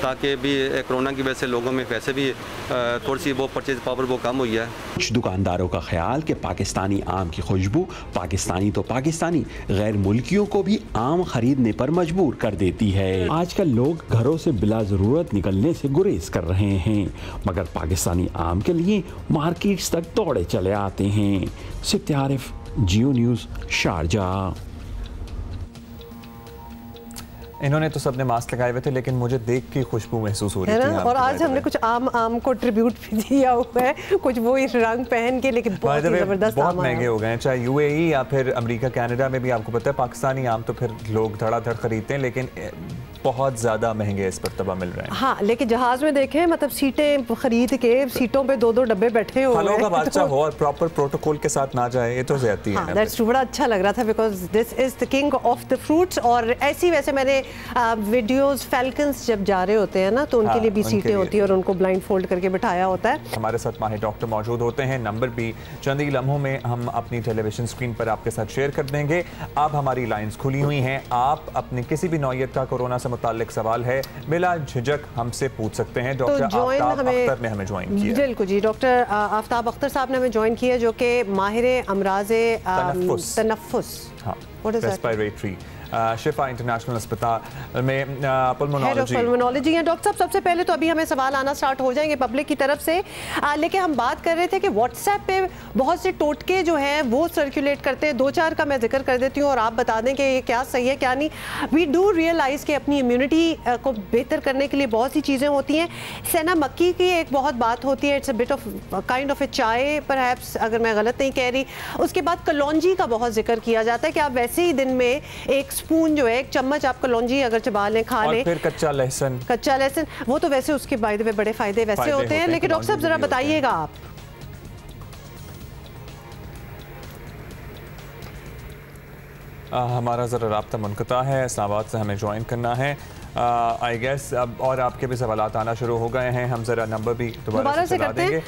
Speaker 11: ताकि भी कोरोना की वजह से लोगों में वैसे भी थोड़ी सी वो परचेज पावर वो कम हुई है।
Speaker 6: कुछ दुकानदारों का ख्याल कि पाकिस्तानी आम की खुशबू पाकिस्तानी तो पाकिस्तानी गैर मुल्कियों को भी आम खरीदने पर मजबूर कर देती है। आजकल लोग घरों से बिला ज़रूरत निकलने से गुरेज कर रहे हैं, मगर पाकिस्तानी आम के लिए मार्केट्स तक दौड़े चले आते हैं। सिफ्ते आरिफ, जियो न्यूज़, शारजा।
Speaker 1: इन्होंने तो सबने मास्क लगाए हुए थे, लेकिन मुझे देख के खुशबू महसूस हो रही थी।
Speaker 3: और आज हमने कुछ आम को ट्रिब्यूट भी दिया हुआ है, कुछ वो इस रंग पहन के, लेकिन बहुत जबरदस्त
Speaker 1: बहुत महंगे हो गए हैं, चाहे यूएई या फिर अमेरिका कनाडा में भी। आपको पता है पाकिस्तानी आम तो फिर लोग धड़ाधड़ खरीदते हैं, लेकिन बहुत ज़्यादा महंगे इस पर तबा मिल रहे हैं।
Speaker 3: हाँ, लेकिन जहाज में देखें, मतलब सीटें खरीद के सीटों पे 2-2 डब्बे बैठे हुए हैं।
Speaker 1: का बादशाह हो और प्रॉपर प्रोटोकॉल के साथ ना जाए, ये तो ज़्यादती है।
Speaker 3: दैट्स ट्रू, बड़ा अच्छा लग रहा था, because this is the king of the fruits. और ऐसी वैसे मैंने वीडियोस, फैल्कन्स जब जा रहे होते हैं ना, तो उनके लिए भी सीटें होती है और उनको ब्लाइंड फोल्ड करके बिठाया होता है।
Speaker 1: हमारे साथ माहिर डॉक्टर मौजूद होते हैं, नंबर भी चंद ही लम्हों में हम अपनी टेलीविजन स्क्रीन पर आपके साथ शेयर कर देंगे। अब हमारी लाइंस खुली हुई हैं, आप अपने किसी भी नौयत का कोरोना से मुताल्लिक सवाल है बिला झिझक हमसे पूछ सकते हैं। डॉक्टर आफ्ताब अख्तर ने हमें ज्वाइन किया।
Speaker 3: बिल्कुल जी, डॉक्टर आफ्ताब अख्तर साहब ने हमें ज्वाइन किया, जो कि माहिर अमराज़े तनफ्फुस,
Speaker 1: रेस्पिरेटरी शिफा इंटरनेशनल अस्पताल में
Speaker 3: पल्मोनोलॉजी हैं। डॉक्टर साहब, सबसे पहले तो अभी हमें सवाल आना स्टार्ट हो जाएंगे पब्लिक की तरफ से, लेकिन हम बात कर रहे थे कि व्हाट्सएप पे बहुत से टोटके जो हैं वो सर्कुलेट करते हैं। 2-4 का मैं जिक्र कर देती हूँ और आप बता दें कि ये क्या सही है क्या नहीं। वी डू रियलाइज़ कि अपनी इम्यूनिटी को बेहतर करने के लिए बहुत सी चीज़ें होती हैं। सेना मक्की की एक बहुत बात होती है, it's a bit of kind of a chai perhaps, अगर मैं गलत नहीं कह रही। उसके बाद कलौंजी का बहुत जिक्र किया जाता है कि आप वैसे ही दिन में एक स्पून जो है, एक चम्मच आप कलौंजी अगर चबा लें, खा लें।
Speaker 1: फिर कच्चा लहसुन,
Speaker 3: वो तो वैसे उसके बाय द वे बड़े फायदे वैसे होते हैं, लेकिन डॉक्टर साहब जरा बताइएगा आप।
Speaker 1: हमारा ज़रा राब्ता मुनक़ता है, इस्लामाबाद से हमें ज्वाइन करना है आई गेस अब, और आपके भी सवाल आना शुरू हो गए हैं। हम ज़रा नंबर भी दोबारा से करते हैं।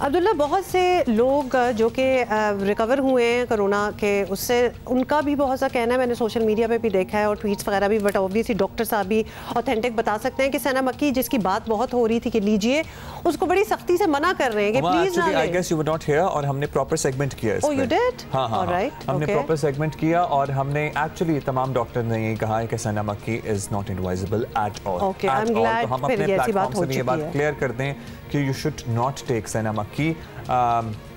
Speaker 3: अब्दुल्ला, बहुत से लोग जो कि रिकवर हुए हैं कोरोना के, उससे उनका भी बहुत सा कहना है, मैंने सोशल मीडिया पे भी देखा है और ट्वीट्स वगैरह भी, बट ऑब्वियसली डॉक्टर साहब भी ऑथेंटिक बता सकते हैं कि सना मक्की जिसकी बात बहुत हो रही थी कि लीजिए, उसको बड़ी सख्ती से मना कर रहे हैं कि प्लीज ना लें।
Speaker 1: I guess you were not here, और हमने प्रॉपर सेगमेंट किया इसमें।
Speaker 3: Oh you did?
Speaker 1: हां हां,
Speaker 3: राइट,
Speaker 1: हमने प्रॉपर सेगमेंट किया और हमने एक्चुअली तमाम डॉक्टर ने यही कहा है कि सना मक्की is not advisable at all.
Speaker 3: Okay, I am glad
Speaker 1: तो हम अपने प्लेटफॉर्म से ये बात क्लियर कर दें कि यू शुड नॉट टेक सना मक्की,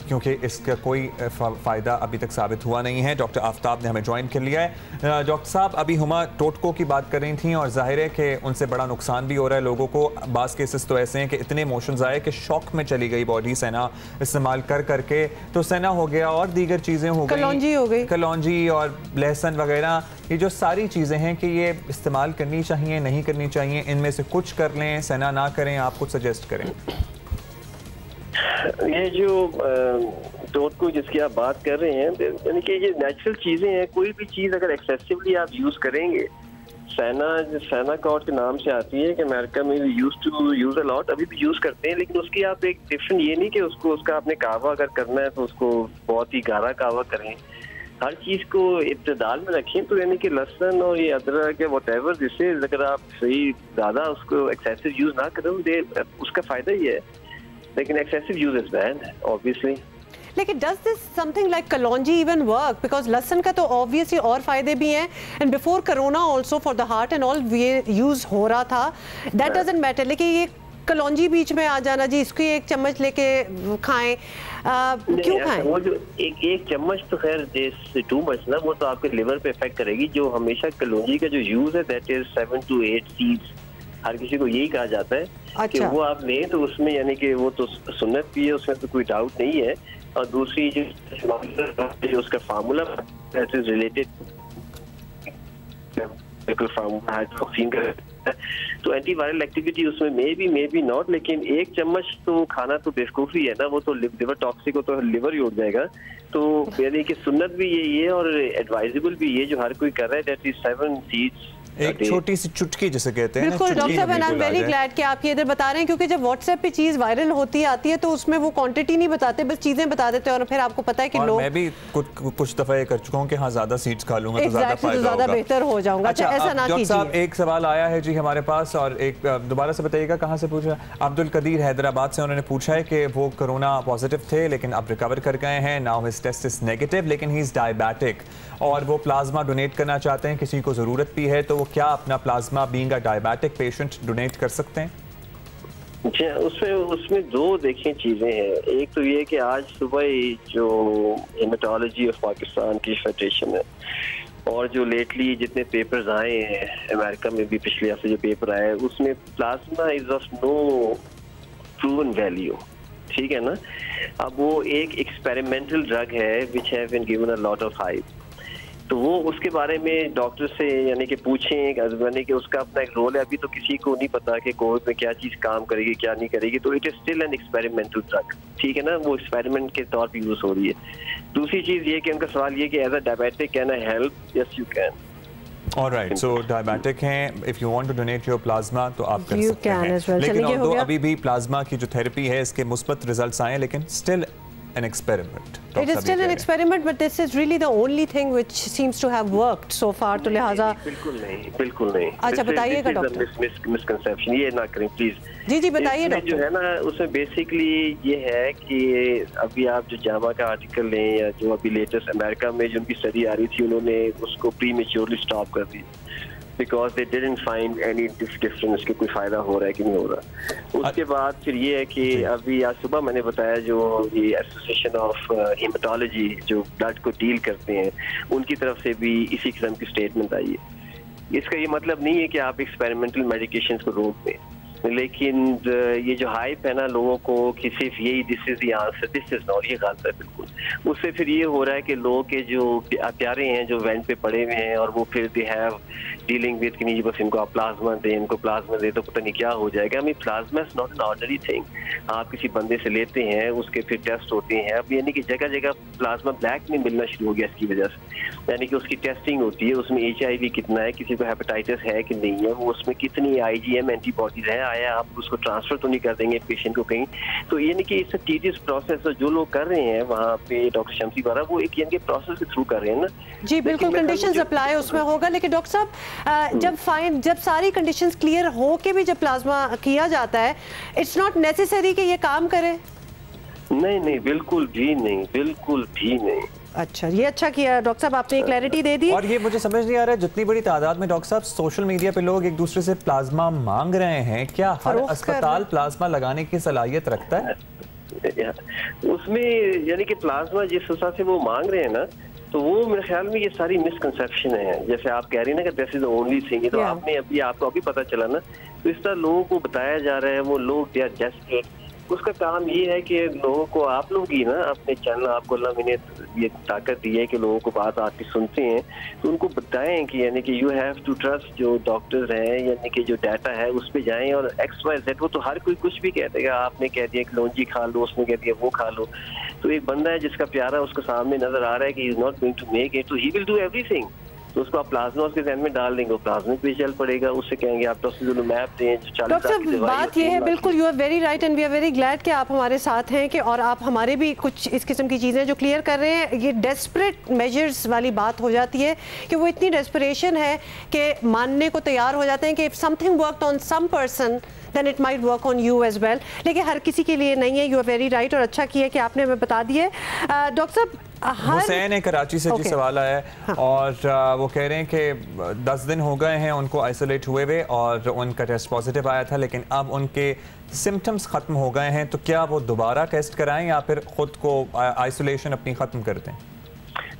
Speaker 1: क्योंकि इसका कोई फ़ायदा अभी तक साबित हुआ नहीं है। डॉक्टर आफ्ताब ने हमें ज्वाइन कर लिया है। डॉक्टर साहब, अभी हुमा टोटको की बात कर रही थी और जाहिर है कि उनसे बड़ा नुकसान भी हो रहा है लोगों को। बाज़ केसेस तो ऐसे हैं कि इतने इमोशंस आए कि शॉक में चली गई बॉडी सना इस्तेमाल कर करके, तो सना हो गया और दीगर चीज़ें हो गई, कलौंजी और लहसुन वगैरह, ये जो सारी चीज़ें हैं कि ये इस्तेमाल करनी चाहिए नहीं करनी चाहिए, इनमें से कुछ कर लें, सना ना करें, आप कुछ सजेस्ट करें।
Speaker 12: ये जो टोटको जिसकी आप बात कर रहे हैं, यानी कि ये नेचुरल चीज़ें हैं। कोई भी चीज़ अगर एक्सेसिवली आप यूज़ करेंगे, सैना कॉट के नाम से आती है कि अमेरिका में यूज़ अ लॉट, अभी भी यूज़ करते हैं, लेकिन उसकी आप एक डिफरेंट ये नहीं कि उसका आपने कहवा अगर करना है तो उसको बहुत ही गाढ़ा कहवा करें। हर चीज़ को इब्तदाल में रखें। तो यानी कि लहसुन और ये अदरक या वट एवर, जिससे अगर आप सही ज़्यादा उसको एक्सेसिव यूज़ ना करें, उसका फ़ायदा ही है, लेकिन excessive use is bad obviously.
Speaker 3: लेकिन does this something like kalonji even work? Because लहसुन का तो ऑब्वियसली और फायदे भी हैं, and before corona also for the heart and all use हो रहा था, दैट डजंट मैटर। लेकिन ये कलौंजी बीच में आ जाना जी, इसको एक चम्मच लेके खाएं, क्यों खाएं?
Speaker 12: वो जो एक चम्मच तो खैर टू मच ना, वो तो आपके लिवर पे इफेक्ट करेगी। जो हमेशा कलौंजी का जो यूज है दैट इज 7 to 8 सीड्स, हर किसी को यही कहा जाता है। अच्छा। कि वो आप लें तो उसमें यानी कि वो तो सुन्नत भी है, उसमें तो कोई डाउट नहीं है। और दूसरी जो उसका फार्मूला दैट इज रिलेटेड बिल्कुल फार्मूला हाइड्रोक्सीन का, तो एंटीवायरल एक्टिविटी उसमें मे बी नॉट, लेकिन एक चम्मच तो खाना तो बेवकूफ़ी है ना, वो तो लिवर टॉक्सिक हो तो लिवर ही उड़ जाएगा। तो यानी कि सुन्नत भी यही है और एडवाइजेबल भी ये जो हर कोई कर रहा है, दैट इज 7 सीड्स,
Speaker 1: एक छोटी सी चुटकी जिसे कहते हैं।
Speaker 3: बिल्कुल डॉक्टर साहब, आई एम वेरी ग्लैड कि आप ये इधर बता रहे हैं, क्योंकि जब व्हाट्सएप पे चीज वायरल होती आती है तो उसमें वो क्वांटिटी नहीं बताते, बस चीजें बता देते हैं और फिर आपको पता है कि लोग,
Speaker 1: मैं भी कुछ दफा ये कर चुका हूं कि हाँ ज्यादा सीड्स खा लूंगा तो ज्यादा फायदा होगा,
Speaker 3: ज्यादा बेहतर हो जाऊंगा। अच्छा, ऐसा ना कीजिए।
Speaker 1: साहब, एक सवाल आया है जी हमारे पास, और एक दोबारा से बताइएगा कहां से पूछा? अब्दुल कदीर हैदराबाद से, उन्होंने पूछा है कि वो कोरोना पॉजिटिव थे लेकिन अब रिकवर कर गए हैं, now his test is negative, लेकिन ही इज डायबिटिक और वो प्लाज्मा डोनेट करना चाहते हैं, किसी को जरूरत भी है, तो वो क्या अपना plasma being a diabetic patient donate कर सकते हैं?
Speaker 12: उसमें दो देखें चीजें हैं। एक तो ये कि आज सुबह ही जो हेमेटोलॉजी ऑफ पाकिस्तान की फेडरेशन है और जो लेटली जितने पेपर्स आए हैं अमेरिका में भी पिछले हफ्ते जो पेपर आया है, उसमें plasma is of no proven value, ठीक है ना। अब वो एक एक्सपेरिमेंटल ड्रग है which have been given a lot of hype, तो वो उसके बारे में डॉक्टर से यानी कि पूछें, यानी कि उसका अपना एक रोल है। अभी तो किसी को नहीं पता कि कोविड में क्या चीज़ काम करेगी क्या नहीं करेगी, तो it is still an experimental drug, ठीक है ना, वो एक्सपेरिमेंट के तौर पर यूज हो रही है। दूसरी चीज़ ये कि उनका सवाल ये कि as a diabetic can I help? Yes you can.
Speaker 1: Alright, so diabetic हैं, if you want to donate your plasma तो आप कर सकते हैं। लेकिन although अभी भी प्लाज्मा की जो थेरेपी है इसके मुस्बत रिजल्ट्स आए, लेकिन still an experiment.
Speaker 3: It is still an experiment, but this is really the only thing which seems to have worked so far. तो लिहाजा
Speaker 12: बिल्कुल नहीं।
Speaker 3: अच्छा बताइएगा डॉक्टर।
Speaker 12: मिसकंसेप्शन ये ना करें प्लीज।
Speaker 3: जी बताइए डॉक्टर।
Speaker 12: जो है ना उसमें बेसिकली ये है कि अभी आप जो जामा का आर्टिकल लें या जो अभी लेटेस्ट अमेरिका में जो उनकी स्टडी आ रही थी, उन्होंने उसको प्रीमेच्योरली स्टॉप कर दी because they didn't find any difference कि कोई फायदा हो रहा है कि नहीं हो रहा। उसके बाद फिर ये है कि अभी आज सुबह मैंने बताया जो ये एसोसिएशन ऑफ हेमेटोलॉजी जो ब्लड को डील करते हैं, उनकी तरफ से भी इसी किस्म की स्टेटमेंट आई है। इसका ये मतलब नहीं है कि आप एक्सपेरिमेंटल मेडिकेशंस को रोक दें, लेकिन ये जो हाइप है ना लोगों को कि सिर्फ यही this is the answer, this is not, ये गलत है बिल्कुल। उससे फिर ये हो रहा है कि लोग के जो प्यारे हैं जो वेंट पे पड़े हुए हैं और वो फिर दे हैव डीलिंग विद कि नहीं बस इनको आप प्लाज्मा दें, इनको प्लाज्मा दे तो पता नहीं क्या हो जाएगा। Plasma is not an ordinary thing. आप किसी बंदे से लेते हैं, उसके फिर टेस्ट होते हैं। अब यानी कि जगह जगह प्लाज्मा ब्लैक में मिलना शुरू हो गया इसकी वजह से, यानी कि उसकी टेस्टिंग होती है, उसमें HIV कितना है, किसी को हेपेटाइटिस है कि नहीं है, वो उसमें कितनी IgM एंटीबॉडीज है नया आया आप उसको ट्रांसफर तो नहीं कर देंगे पेशेंट को कहीं, तो यानी कि इट्स अ टीडियस प्रोसेस। जो लोग कर रहे हैं वहाँ पे डॉक्टर शम्सी द्वारा वो एक यानी कि प्रोसेस के थ्रू कर रहे हैं ना।
Speaker 3: जी बिल्कुल, कंडीशंस अप्लाई उसमें होगा, लेकिन डॉक्टर साहब जब सारी कंडीशंस क्लियर हो के भी जब प्लाज्मा किया जाता है, इट्स नॉट नेसेसरी कि ये काम करे।
Speaker 12: नहीं नहीं, बिल्कुल भी नहीं, बिल्कुल भी नहीं।
Speaker 3: अच्छा, ये अच्छा किया डॉक्टर साहब, आपने क्लैरिटी दे दी।
Speaker 1: और ये मुझे समझ नहीं आ रहा है, जितनी बड़ी तादाद में डॉक्टर साहब सोशल मीडिया पे लोग एक दूसरे से प्लाज्मा मांग रहे हैं, क्या हर अस्पताल प्लाज्मा लगाने की सलाहियत रखता है?
Speaker 12: उसमें यानी कि प्लाज्मा जिस हिसाब से वो मांग रहे हैं ना, तो वो मेरे ख्याल में ये सारी मिसकंसेप्शन है। जैसे आप कह रही हैं ना कि this is the only thing, तो आपने आपको अभी पता चला ना, तो इस तरह लोगों को बताया जा रहा है, वो लोग दे आर डेस्परेट। उसका काम ये है कि लोगों को, आप लोग ही ना अपने चैनल, आपको अल्लाह ने ये ताकत दी है कि लोगों को बात आके सुनते हैं, तो उनको बताएं कि यानी कि यू हैव टू ट्रस्ट जो डॉक्टर्स हैं, यानी कि जो डाटा है उस पर जाएं, और XYZ वो तो हर कोई कुछ भी कह देगा। आपने कह दिया कि लौंजी खा लो, उसने कह दिया वो खा लो, तो एक बंदा है जिसका प्यारा उसके सामने नजर आ रहा है कि he is not going to make it, तो ही विल डू एवरीथिंग। तो उसको आप प्लाज्मा उसके जहन में डाल देंगे, प्लाज्मिक भी चल पड़ेगा, उससे कहेंगे आप टोसिलुमैब दें जो 40
Speaker 3: डॉक्टर साहब बात ये है, बिल्कुल you are very right and we are very glad कि आप हमारे साथ हैं कि और आप हमारे भी कुछ इस किस्म की चीज़ें जो क्लियर कर रहे हैं। ये डेस्परेट मेजर्स वाली बात हो जाती है कि वो इतनी डेस्परेशन है कि मानने को तैयार हो जाते हैं कि if something worked on some person then it might work on you as well, लेकिन हर किसी के लिए नहीं है। यू आर वेरी राइट, और अच्छा किया कि आपने हमें बता दिए। डॉक्टर साहब
Speaker 1: हुसैन है कराची से, जी सवाल आया है और वो कह रहे हैं कि 10 दिन हो गए हैं उनको आइसोलेट हुए हुए और उनका टेस्ट पॉजिटिव आया था, लेकिन अब उनके सिम्टम्स ख़त्म हो गए हैं, तो क्या वो दोबारा टेस्ट कराएं या फिर ख़ुद को आइसोलेशन अपनी ख़त्म कर दें?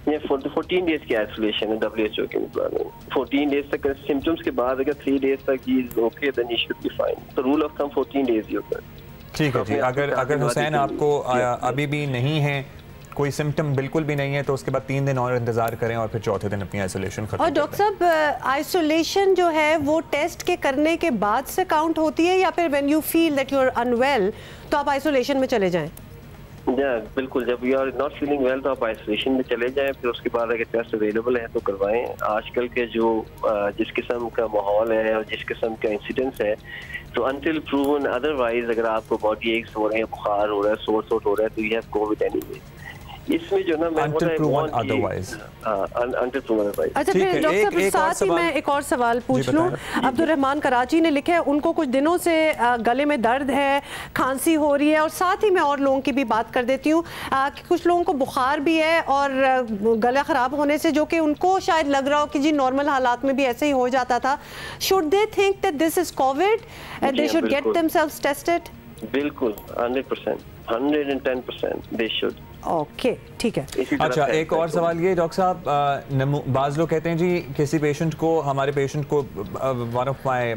Speaker 12: ये 14 डेज की आइसोलेशन है WHO के मुताबिक। 14 डेज तक सिम्टम्स के बाद अगर 3 डेज तक ही okay then you should be fine. तो रूल ऑफ थंब 14 डेज ही होता है।
Speaker 1: ठीक है जी। अगर हुसैन आपको अभी भी नहीं है, कोई सिम्टम बिल्कुल भी नहीं है, तो उसके बाद 3 दिन और इंतजार करें और फिर चौथे दिन अपनी आइसोलेशन खत्म।
Speaker 3: और डॉक्टर साहब आइसोलेशन जो है वो टेस्ट के करने के बाद से काउंट होती है या फिर when you feel that you are unwell तो आप आइसोलेशन में चले जाएं?
Speaker 12: बिल्कुल, जब you are not feeling well तो आप आइसोलेशन में चले जाएं, फिर उसके बाद अगर टेस्ट अवेलेबल है तो करवाएं। आजकल के जो जिस किस्म का माहौल है और जिस किस्म का इंसिडेंस है, तो अनटिल प्रूवन अदरवाइज अगर आपको बॉडी एक्स हो रहे हैं, बुखार हो रहा है, सोर हो रहा है, तो यू हैव कोविड एनीवे। इसमें जो ना मैं
Speaker 1: अच्छा फिर
Speaker 3: डॉक्टर साहब साथ ही मैं एक और सवाल पूछ लूं। अब्दुल रहमान कराची ने लिखा है उनको कुछ दिनों से गले में दर्द है, खांसी हो रही है, और साथ ही मैं और लोगों की भी बात कर देती हूँ कि कुछ लोगों को बुखार भी है और गला ख़राब होने से, जो कि उनको शायद लग रहा हो कि जी नॉर्मल हालात में भी ऐसे ही हो जाता था। Should they think that this is Covid and they should get themselves tested?
Speaker 12: बिल्कुल 100%, 110% दे शुड।
Speaker 3: ओके ठीक है।
Speaker 1: अच्छा एक और सवाल ये डॉक्टर साहब, बाज़ लोग कहते हैं जी किसी पेशेंट को, हमारे पेशेंट को वन ऑफ माय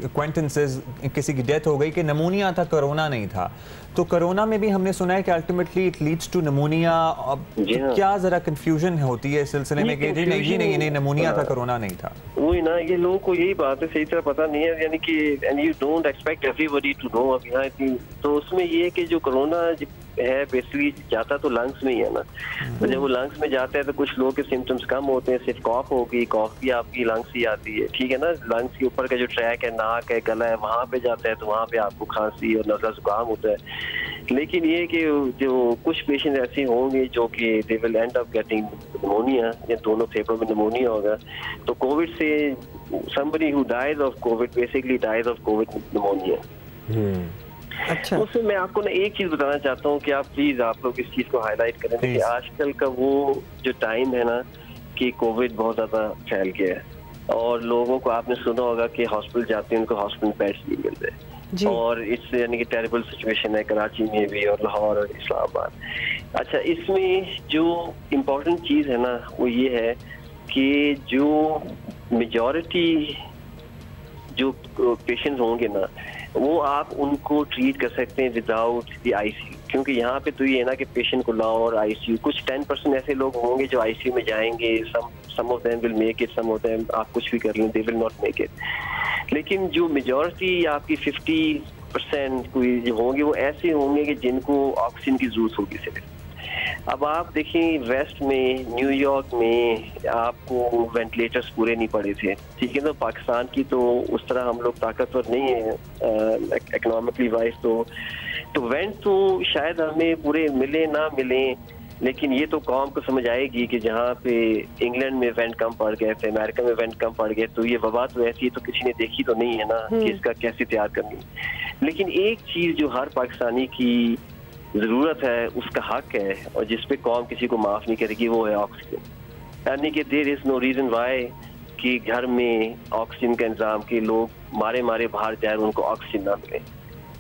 Speaker 1: एक्वेंटेंसेस किसी की डेथ हो गई कि नमूनिया था, कोरोना नहीं था। तो कोरोना में भी हमने सुना है कि ultimately it leads to pneumonia. अब क्या जरा कंफ्यूजन होती है इस सिलसिले में कि जी नहीं नमूनिया था, कोरोना नहीं था।
Speaker 12: वही ना, ये लोगों को यही बात है, सही तरह पता नहीं है, यानी कि and you don't expect everybody to know. अब यहाँ इतनी तो उसमें ये है कि जो कोरोना है बेसिकली जाता तो लंग्स में ही है ना, तो जब वो लंग्स में जाता है तो कुछ लोगों के सिम्टम्स कम होते हैं, सिर्फ कॉफ होगी, कॉफ भी आपकी लंग्स ही आती है, ठीक है ना। लंग्स के ऊपर का जो ट्रैक है, नाक है, गला है, वहाँ पे जाता है तो वहाँ पे आपको खांसी और नज़ला जुकाम होता है। लेकिन ये कि जो कुछ पेशेंट ऐसे होंगे जो कि they will and up getting pneumonia, या दोनों फेफड़ों में निमोनिया होगा, तो कोविड से somebody who dies of COVID basically dies of COVID pneumonia। अच्छा, उसमें मैं आपको ना एक चीज बताना चाहता हूँ कि आप प्लीज आप लोग इस चीज को हाईलाइट करें कि आजकल का वो जो टाइम है ना कि कोविड बहुत ज्यादा फैल गया है और लोगों को, आपने सुना होगा कि हॉस्पिटल जाते हैं उनको हॉस्पिटल बेड्स नहीं मिलते, और इससे यानी कि टेरिबल सिचुएशन है कराची में भी और लाहौर और इस्लामाबाद। अच्छा, इसमें जो इम्पोर्टेंट चीज है ना वो ये है कि जो मेजॉरिटी जो पेशेंट्स होंगे ना वो आप उनको ट्रीट कर सकते हैं विदाउट द ICU, क्योंकि यहाँ पे तो ये है ना कि पेशेंट को लाओ और ICU, कुछ 10% ऐसे लोग होंगे जो ICU में जाएंगे, some of them will make it, some of them आप कुछ भी कर लें they will not make it. लेकिन जो मेजॉरिटी आपकी 50% कोई जो होंगे वो ऐसे होंगे कि जिनको ऑक्सीजन की जरूरत होगी सिर्फ। अब आप देखिए वेस्ट में, न्यूयॉर्क में आपको वेंटिलेटर्स पूरे नहीं पड़े थे, ठीक है ना। पाकिस्तान की तो उस तरह हम लोग ताकतवर नहीं है इकोनॉमिकली वाइज, तो वेंट तो शायद हमें पूरे मिले ना मिले, लेकिन ये तो कौम को समझ आएगी कि जहाँ पे इंग्लैंड में वेंट कम पड़ गए थे, अमेरिका में वेंट कम पड़ गए, तो ये वबा तो ऐसी तो किसी ने देखी तो नहीं है ना कि इसका कैसे तैयार करनी। लेकिन एक चीज जो हर पाकिस्तानी की जरूरत है, उसका हक है, और जिसपे कौम किसी को माफ नहीं करेगी, वो है ऑक्सीजन। यानी कि there is no reason why कि घर में ऑक्सीजन का इंतजाम के लोग मारे मारे बाहर जाए, उनको ऑक्सीजन ना मिले,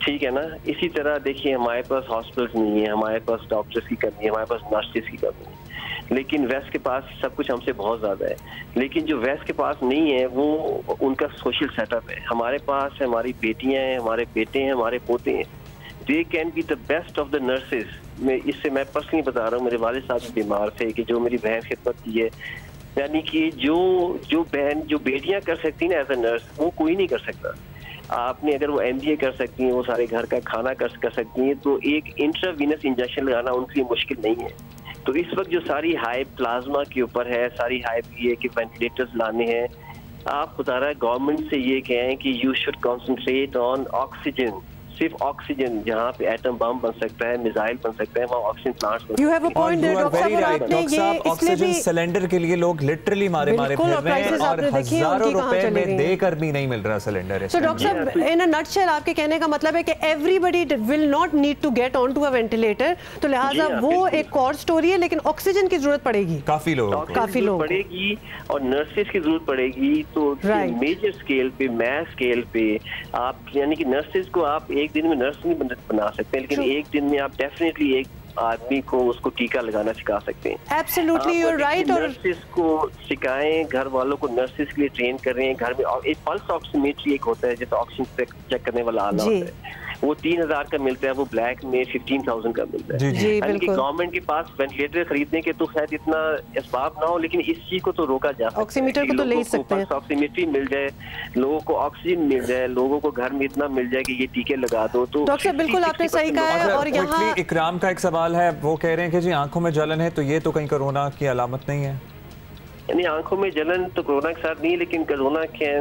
Speaker 12: ठीक है ना। इसी तरह देखिए हमारे पास हॉस्पिटल्स नहीं है, हमारे पास डॉक्टर्स की कमी है, हमारे पास नर्सेस की कमी है, लेकिन वेस्ट के पास सब कुछ हमसे बहुत ज़्यादा है। लेकिन जो वेस्ट के पास नहीं है वो उनका सोशल सेटअप है। हमारे पास है, हमारी बेटियां हैं, हमारे बेटे हैं, हमारे पोते हैं, they can be the best of the nurses. इससे मैं पर्सनली बता रहा हूँ, मेरे वालिद साहब बीमार थे कि जो मेरी बहन खिदमत की है, यानी कि जो बहन जो बेटियां कर सकती हैं एज अ नर्स, वो कोई नहीं कर सकता। आपने अगर वो MBA कर सकती हैं, वो सारे घर का खाना कर सकती हैं, तो एक इंट्रावीनस इंजेक्शन लगाना उनके लिए मुश्किल नहीं है। तो इस वक्त जो सारी हाइप प्लाज्मा के ऊपर है, सारी हाइप ये कि वेंटिलेटर्स लाने हैं, आप बता रहा है गवर्नमेंट से ये कहें कि you should concentrate on oxygen, सिर्फ ऑक्सीजन, जहाँ पे एटम बम बन सकता है, मिसाइल बन सकता है, वहाँ ऑक्सीजन प्लांट्स बन सकते हैं।
Speaker 1: डॉक्टर साहब ऑक्सीजन सिलेंडर के लिए लोग लिटरली मारे मारे फिर रहे हैं और हजारों रुपए में देकर भी नहीं मिल रहा सिलेंडर।
Speaker 3: तो डॉक्टर साहब इन अ नटशेल आपके कहने का मतलब है कि everybody will not need to get on to a ventilator, तो लिहाजा वो एक और स्टोरी है, लेकिन ऑक्सीजन की जरूरत पड़ेगी काफी लोग
Speaker 12: पड़ेगी और नर्सेज की जरूरत पड़ेगी। तो मेजर स्केल पे, मैस स्केल पे आप, यानी कि नर्सेज को आप एक दिन में नर्स नहीं बना सकते, लेकिन एक दिन में आप डेफिनेटली एक आदमी को उसको टीका लगाना सिखा सकते हैं।
Speaker 3: Absolutely you are right. और
Speaker 12: नर्सेज को सिखाएं, घर वालों को नर्सेज के लिए ट्रेन कर रहे हैं घर में। और एक पल्स ऑक्सीमीटर एक होता है जैसे ऑक्सीजन चेक करने वाला आला होता है, वो 3000 का मिलता है, वो ब्लैक में 15,000 का मिलता है। यानी कि गवर्नमेंट के पास वेंटिलेटर खरीदने के तो शायद इतना असबाब ना हो, लेकिन इस चीज को तो रोका जा सकता है।
Speaker 3: ऑक्सीमीटर को तो ले सकते हैं,
Speaker 12: ऑक्सीमीटर मिल जाए, लोगों को ऑक्सीजन मिल जाए, लोगों को घर में इतना मिल जाए कि ये टीके लगा दो। तो
Speaker 3: डॉक्टर बिल्कुल आपने सही कहा है। और यहाँ
Speaker 1: इकराम का एक सवाल है, वो कह रहे हैं कि जी आंखों में जलन है, तो ये तो कहीं कोरोना की अलामत नहीं है?
Speaker 12: यानी आंखों में जलन तो कोरोना के साथ नहीं, लेकिन कोरोना के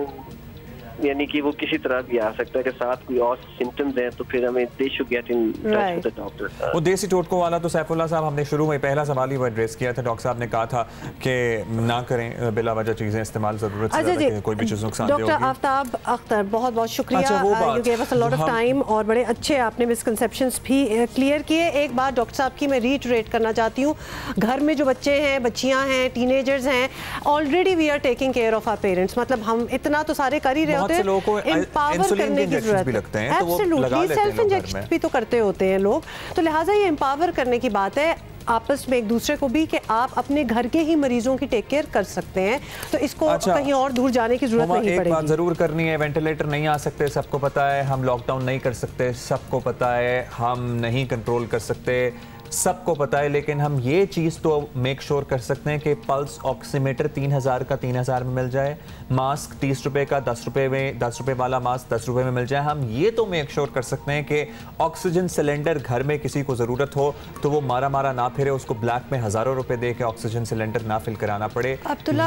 Speaker 12: यानी कि वो किसी तरह भी आ सकता है कि साथ कोई और सिम्टम्स हैं, तो फिर हमें they should get in touch with the doctor.
Speaker 1: वो देसी टोटकों वाला तो सैफुल्लाह साहब हमने शुरू में पहला सवाल ही वो एड्रेस किया था। डॉक्टर साहब ने कहा था कि ना करें बिला वजह चीजें इस्तेमाल, जरूरत से ज्यादा कोई भी चीज नुकसान देगी।
Speaker 3: डॉक्टर आफ्ताब अख्तर बहुत बहुत शुक्रिया, you give us a lot of time और बड़े अच्छे आपने मिसकंसेप्शंस भी क्लियर किए। एक बात डॉक्टर साहब की मैं रीइटरेट करना चाहती हूँ, घर में जो बच्चे हैं, बच्चियाँ हैं, टीनेजर्स हैं, already we are taking care of our parents. मतलब हम इतना तो सारे कर ही रहे होते हैं, एम्पावर करने की जरूरत है। एब्सोल्युटली सेल्फ इंजेक्शन भी तो करते होते हैं लोग, तो लिहाजा ये एम्पावर करने की बात है आपस में एक दूसरे को भी कि आप अपने घर के ही मरीजों की टेक केयर कर सकते हैं, तो इसको कहीं और दूर जाने की जरूरत नहीं पड़ेगी।
Speaker 1: एक बात जरूर करनी है, वेंटिलेटर नहीं आ सकते सबको पता है, हम लॉकडाउन नहीं कर सकते सबको पता है, हम नहीं कंट्रोल कर सकते सबको पता है, लेकिन हम ये चीज़ तो मेक श्योर कर सकते हैं कि पल्स ऑक्सीमीटर 3000 का 3000 में मिल जाए, मास्क 30 रुपए का 10 रुपए में, 10 रुपए वाला मास्क 10 रुपए में मिल जाए। हम ये तो मेक श्योर कर सकते हैं कि ऑक्सीजन सिलेंडर घर में किसी को ज़रूरत हो तो वो मारा मारा ना फिरे, उसको ब्लैक में हज़ारों रुपए दे के ऑक्सीजन सिलेंडर ना फिल कराना पड़े।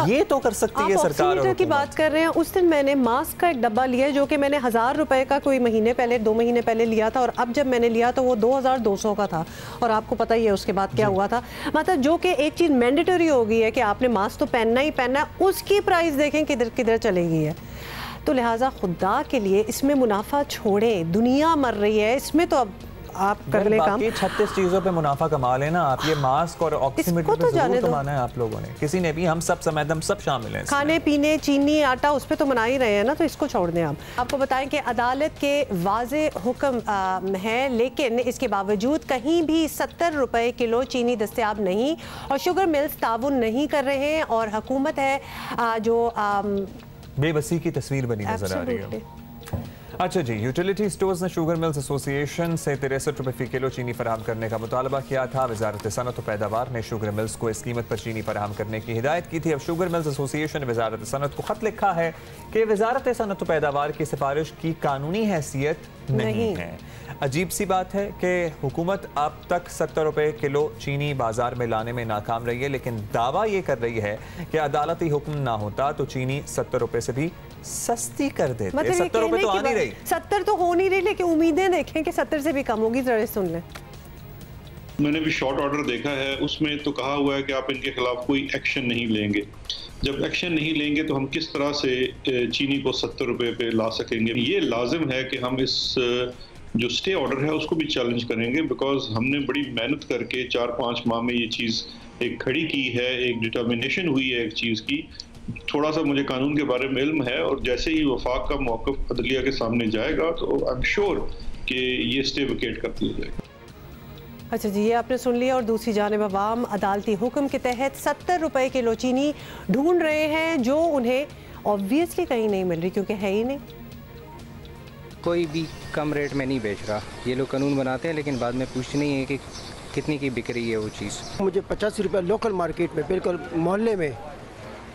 Speaker 1: ये तो कर सकती है सरकार।
Speaker 3: की बात कर रहे हैं, उस दिन मैंने मास्क का एक डब्बा लिया जो कि मैंने 1000 रुपए का कोई महीने पहले 2 महीने पहले लिया था, और अब जब मैंने लिया तो वो 2200 का था, और आपको पता ही है उसके बाद क्या हुआ था। मतलब जो कि एक चीज मैंडेटरी हो गई है कि आपने मास्क तो पहनना ही पहनना, उसकी प्राइस देखें किधर किधर चली गई है। तो लिहाजा खुदा के लिए इसमें मुनाफा छोड़ें, दुनिया मर रही है, इसमें तो अब आप कर ले काम।
Speaker 1: 36 चीजों पे मुनाफा कमा लेना आप, ये मास्क और ऑक्सीमीटर पे जरूर कमाना है आप लोगों ने, किसी ने भी, हम सब समेत हम सब शामिल हैं।
Speaker 3: खाने पीने, चीनी, आटा, उस पे तो मना ही रहे हैं ना, तो इसको छोड़ दें। आपको बताएं कि अदालत के वाज़े हुक्म है, लेकिन इसके बावजूद कहीं भी 70 रुपए किलो चीनी दस्तयाब नहीं, और शुगर मिल्स ताउन नहीं कर रहे हैं, और हुकूमत है जो
Speaker 1: बेबसी की तस्वीर बनी नजर आ रही है। अच्छा जी, यूटिलिटी स्टोर्स ने शुगर मिल्स एसोसिएशन से 63 रुपये फी किलो चीनी फराहम करने का मुतालबा किया था। वजारत सनत व पैदावार ने शुगर मिल्स को इस कीमत पर चीनी फराहम करने की हिदायत की थी। अब शुगर मिल्स एसोसिएशन ने वजारत सनत को खत लिखा है कि वजारत सनत व पैदावार की सिफारिश की कानूनी हैसियत नहीं है। अजीब सी बात है कि हुकूमत अब तक 70 रुपये किलो चीनी बाजार में लाने में नाकाम रही है, लेकिन दावा ये कर रही है कि अदालती हुक्म ना होता तो चीनी 70 रुपये से भी सस्ती कर देते।
Speaker 3: मतलब
Speaker 1: 70 रुपये तो आ नहीं रही,
Speaker 3: 70 तो हो नहीं रही, लेकिन उम्मीदें देखें कि 70 से भी कम होगी। जरा सुन लें।
Speaker 13: मैंने भी शॉर्ट ऑर्डर देखा है, उसमें तो कहा हुआ है कि आप इनके खिलाफ कोई एक्शन नहीं लेंगे। जब एक्शन नहीं लेंगे तो हम किस तरह से चीनी को 70 रुपये पे ला सकेंगे। ये लाजिम है कि हम इस जो स्टे ऑर्डर है उसको भी चैलेंज करेंगे, बिकॉज हमने बड़ी मेहनत करके 4-5 माह में ये चीज़ एक खड़ी की है, एक डिटर्मिनेशन हुई है एक चीज़ की। थोड़ा सा मुझे कानून के बारे में इल्म है, और जैसे ही वफाक का मौक़िफ़ अदलिया के सामने जाएगा तो आई एम श्योर कि ये स्टे वेकेट कर दिया जाएगा।
Speaker 3: अच्छा जी, ये आपने सुन लिया। और दूसरी जानिब अवाम अदालती हुक्म के तहत 70 रुपये किलो चीनी ढूंढ रहे हैं, जो उन्हें ऑब्वियसली कहीं नहीं मिल रही, क्योंकि है ही नहीं।
Speaker 14: कोई भी कम रेट में नहीं बेच रहा। ये लोग कानून बनाते हैं लेकिन बाद में पूछते नहीं है कि कितनी की बिक रही है वो चीज़।
Speaker 15: मुझे 85 रुपये लोकल मार्केट में बिल्कुल मोहल्ले में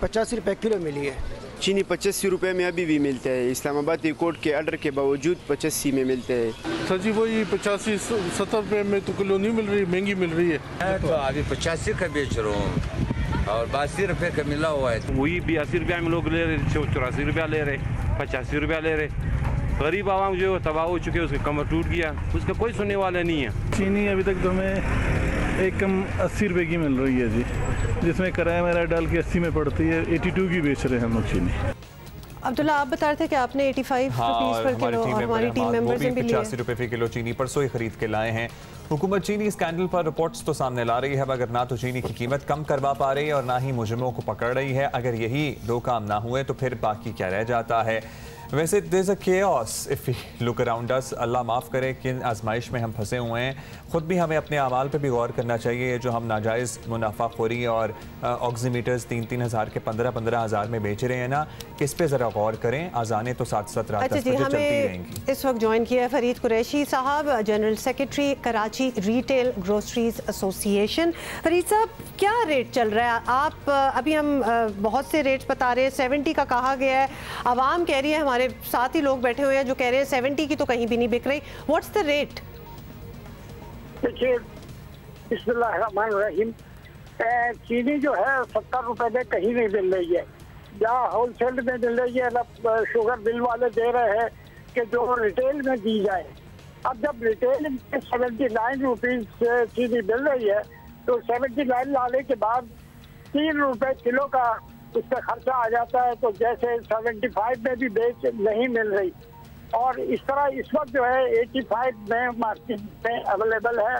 Speaker 15: 85 रुपये किलो मिली है।
Speaker 16: चीनी 85 रुपये में अभी भी मिलते हैं। इस्लामाबाद कोर्ट के ऑर्डर के बावजूद 85 में मिलते हैं।
Speaker 17: सर जी वही 85-70 रुपये में तो किलो नहीं मिल रही, महंगी मिल रही है।
Speaker 18: मैं तो अभी 85 का बेच रहा हूँ और 82 रुपये का मिला हुआ है।
Speaker 19: वही 82 रुपया में लोग ले रहे, 84 रुपया ले रहे, 85 रुपया ले रहे। गरीब आवाम जो तबाह हो चुके, उसका कमर टूट गया, उसका कोई सुनने वाला नहीं है।
Speaker 17: चीनी अभी तक तो हमें एक कम 80 रुपये की मिल रही है जी, जिसमें किराया मेरा डाल के 80 में पड़ती है। 82 की बेच रहे हैं हम लोग चीनी।
Speaker 3: अब्दुल्ला, आप बता रहे थे कि आपने 85 रुपीस पर किलो और हमारी टीम मेंबर्स ने भी 85
Speaker 1: रुपये फी किलो चीनी परसों ही खरीद के लाए हैं। हुकूमत चीनी स्कैंडल पर रिपोर्ट्स तो सामने ला रही है, मगर ना तो चीनी की कीमत कम करवा पा रही है और ना ही मुजरिमों को पकड़ रही है। अगर यही दो काम ना हुए तो फिर बाकी क्या रह जाता है। वैसे there is a chaos if we look around us. Allah माफ़ करे कि इन आजमाइश में हम फंसे हुए हैं। ख़ुद भी हमें अपने अमाल पे भी गौर करना चाहिए। जो हम नाजायज़ मुनाफाखोरी और ऑक्सीमीटर्स 3-3 हज़ार के 15-15 हज़ार में बेच रहे हैं ना, इस पे ज़रा गौर करें। आज़ानें तो 7-7 रात 10 बजे चलती रहेंगी।
Speaker 3: इस वक्त ज्वाइन किया है फरीद कुरैशी साहब, general secretary Karachi retail groceries association. Farid साहब, क्या रेट चल रहा है? आप अभी हम बहुत से रेट्स बता रहे हैं, 70 का कहा गया है, आवाम कह रही है, हमारे साथ ही लोग बैठे हुए हैं जो कह रहे हैं 70 की तो कहीं भी नहीं बिक रही। What's the rate?
Speaker 20: देखिए, बिस्मिल्लाहिर्रहमानिर्रहीम, चीनी जो है 70 रुपए में कहीं नहीं मिल रही है। जहाँ होलसेल में मिल रही है, शुगर मिल वाले दे रहे हैं कि जो रिटेल में दी जाए। अब जब रिटेल में 79 रुपीज चीनी मिल रही है तो 79 लाने के बाद 3 रुपए किलो का उस पर खर्चा आ जाता है। तो जैसे 75 में भी बेच नहीं मिल रही, और इस तरह इस वक्त जो है 85 में मार्केट में अवेलेबल है।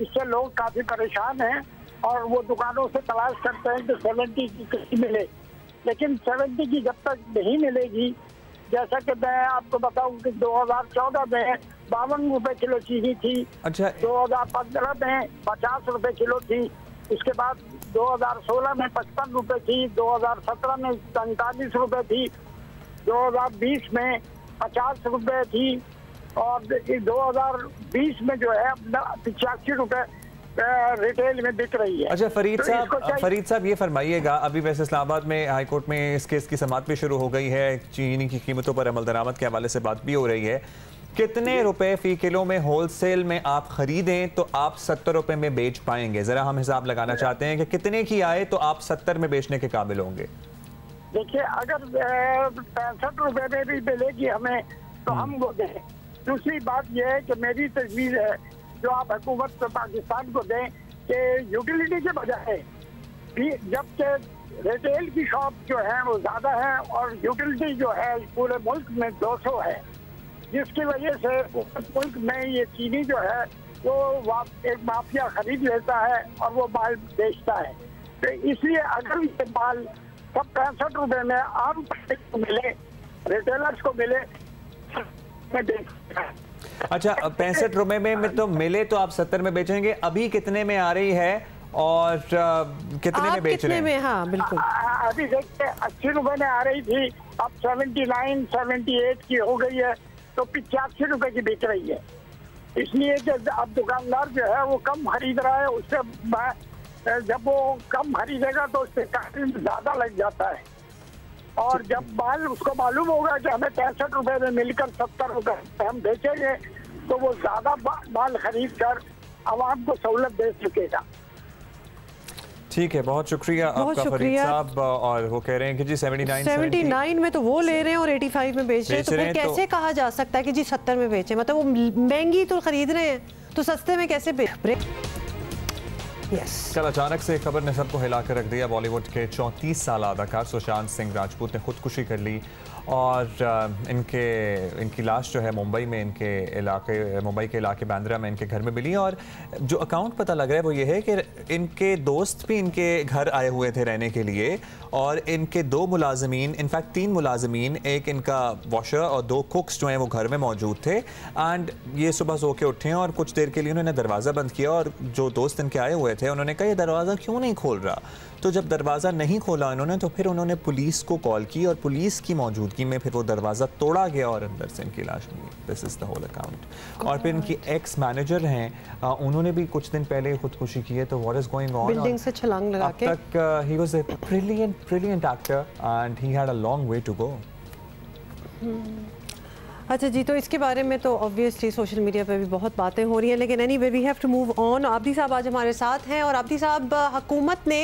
Speaker 20: इससे लोग काफ़ी परेशान हैं और वो दुकानों से तलाश करते हैं कि 70 की कितनी मिले, लेकिन 70 की जब तक नहीं मिलेगी, जैसा कि मैं आपको बताऊं कि 2014 में 52 रुपए किलो चीनी थी।
Speaker 1: अच्छा।
Speaker 20: 2015 में 50 रुपए किलो थी। उसके बाद 2016 में 55 रुपए थी, 2017 में 45 रुपए थी, 2020 में 50 रुपए थी, और 2020 में जो है 85 रुपए रिटेल में बिक रही है।
Speaker 1: अच्छा फरीद साहब, ये फरमाइएगा, अभी वैसे इस्लामाबाद में हाई कोर्ट में इस केस की समाअत भी शुरू हो गई है। चीनी की कीमतों पर अमल दरामद के हवाले से बात भी हो रही है। कितने रुपए फी किलो में होलसेल में आप खरीदें तो आप 70 रुपए में बेच पाएंगे? जरा हम हिसाब लगाना चाहते हैं कि कितने की आए तो आप 70 में बेचने के काबिल होंगे।
Speaker 20: देखिए, अगर 65 रुपए में भी मिलेगी हमें तो हम वो दें। दूसरी बात यह है कि मेरी तजवीज़ है जो आप हुकूमत पाकिस्तान को दें कि यूटिलिटी के बजाय भी, जबकि रिटेल की शॉप जो है वो ज़्यादा है और यूटिलिटी जो है पूरे मुल्क में 200 है, जिसकी वजह से मुल्क में ये चीनी जो है वो एक माफिया खरीद लेता है और वो माल बेचता है। तो इसलिए अगर ये माल सब 65 रुपए में आम पब्लिक को मिले, रिटेलर्स को मिले,
Speaker 1: अच्छा 65 रुपए में तो मिले तो आप 70 में बेचेंगे। अभी कितने में आ रही है और कितने में बेच रहे हैं?
Speaker 3: हाँ बिल्कुल,
Speaker 20: अभी देखते 80 रुपए में आ रही थी, अब 79, 78 की हो गई है। तो 85 रुपए की बिक रही है। इसलिए कि अब दुकानदार जो है वो कम खरीद रहा है, उससे जब वो कम खरीदेगा तो उससे काफी ज्यादा लग जाता है। और जब माल उसको मालूम होगा कि हमें 65 रुपए में मिलकर 70 रुपए हम बेचेंगे, तो वो ज्यादा माल खरीद कर आवाम को सहूलत दे सकेगा।
Speaker 1: ठीक है, बहुत शुक्रिया आपका फरीद साहब। और वो कह रहे हैं कि जी
Speaker 3: 79 में तो वो ले रहे हैं और 85 में बेच रहे हैं, तो फिर कैसे कहा जा सकता है कि जी 70 में बेचें? मतलब वो महंगी तो खरीद रहे हैं, तो सस्ते में कैसे बेच रहे हैं?
Speaker 1: कल अचानक से खबर ने सबको हिला कर रख दिया। बॉलीवुड के 34 साल अदाकार सुशांत सिंह राजपूत ने खुदकुशी कर ली और इनकी लाश जो है मुंबई के इलाके बांद्रा में इनके घर में मिली। और जो अकाउंट पता लग रहा है वो ये है कि इनके दोस्त भी इनके घर आए हुए थे रहने के लिए, और इनके 2 मुलाजमीन, इनफैक्ट 3 मुलाजमीन, एक इनका वॉशर और 2 कुक्स जो हैं वो घर में मौजूद थे। एंड ये सुबह सो के उठे और कुछ देर के लिए उन्होंने दरवाज़ा बंद किया और जो दोस्त इनके आए हुए थे उन्होंने कहा ये दरवाज़ा क्यों नहीं खोल रहा। तो जब दरवाज़ा नहीं खोला इन्होंने तो फिर उन्होंने पुलिस को कॉल की और पुलिस की मौजूदगी में फिर वो दरवाज़ा तोड़ा गया और अंदर से इनकी लाश मिली। This is the whole account. और फिर इनकी एक्स मैनेजर हैं, उन्होंने भी कुछ दिन पहले खुदकुशी की है। तो what is going on?
Speaker 3: Building से छलांग लगा के।
Speaker 1: अब तक he was a brilliant actor and he had a long way to go.
Speaker 3: अच्छा जी, तो इसके बारे में तो ऑब्वियसली सोशल मीडिया पे भी बहुत बातें हो रही हैं, लेकिन anyway we have to move on. Abdi साहब आज हमारे साथ हैं और आब्दी साहब, हुकूमत ने,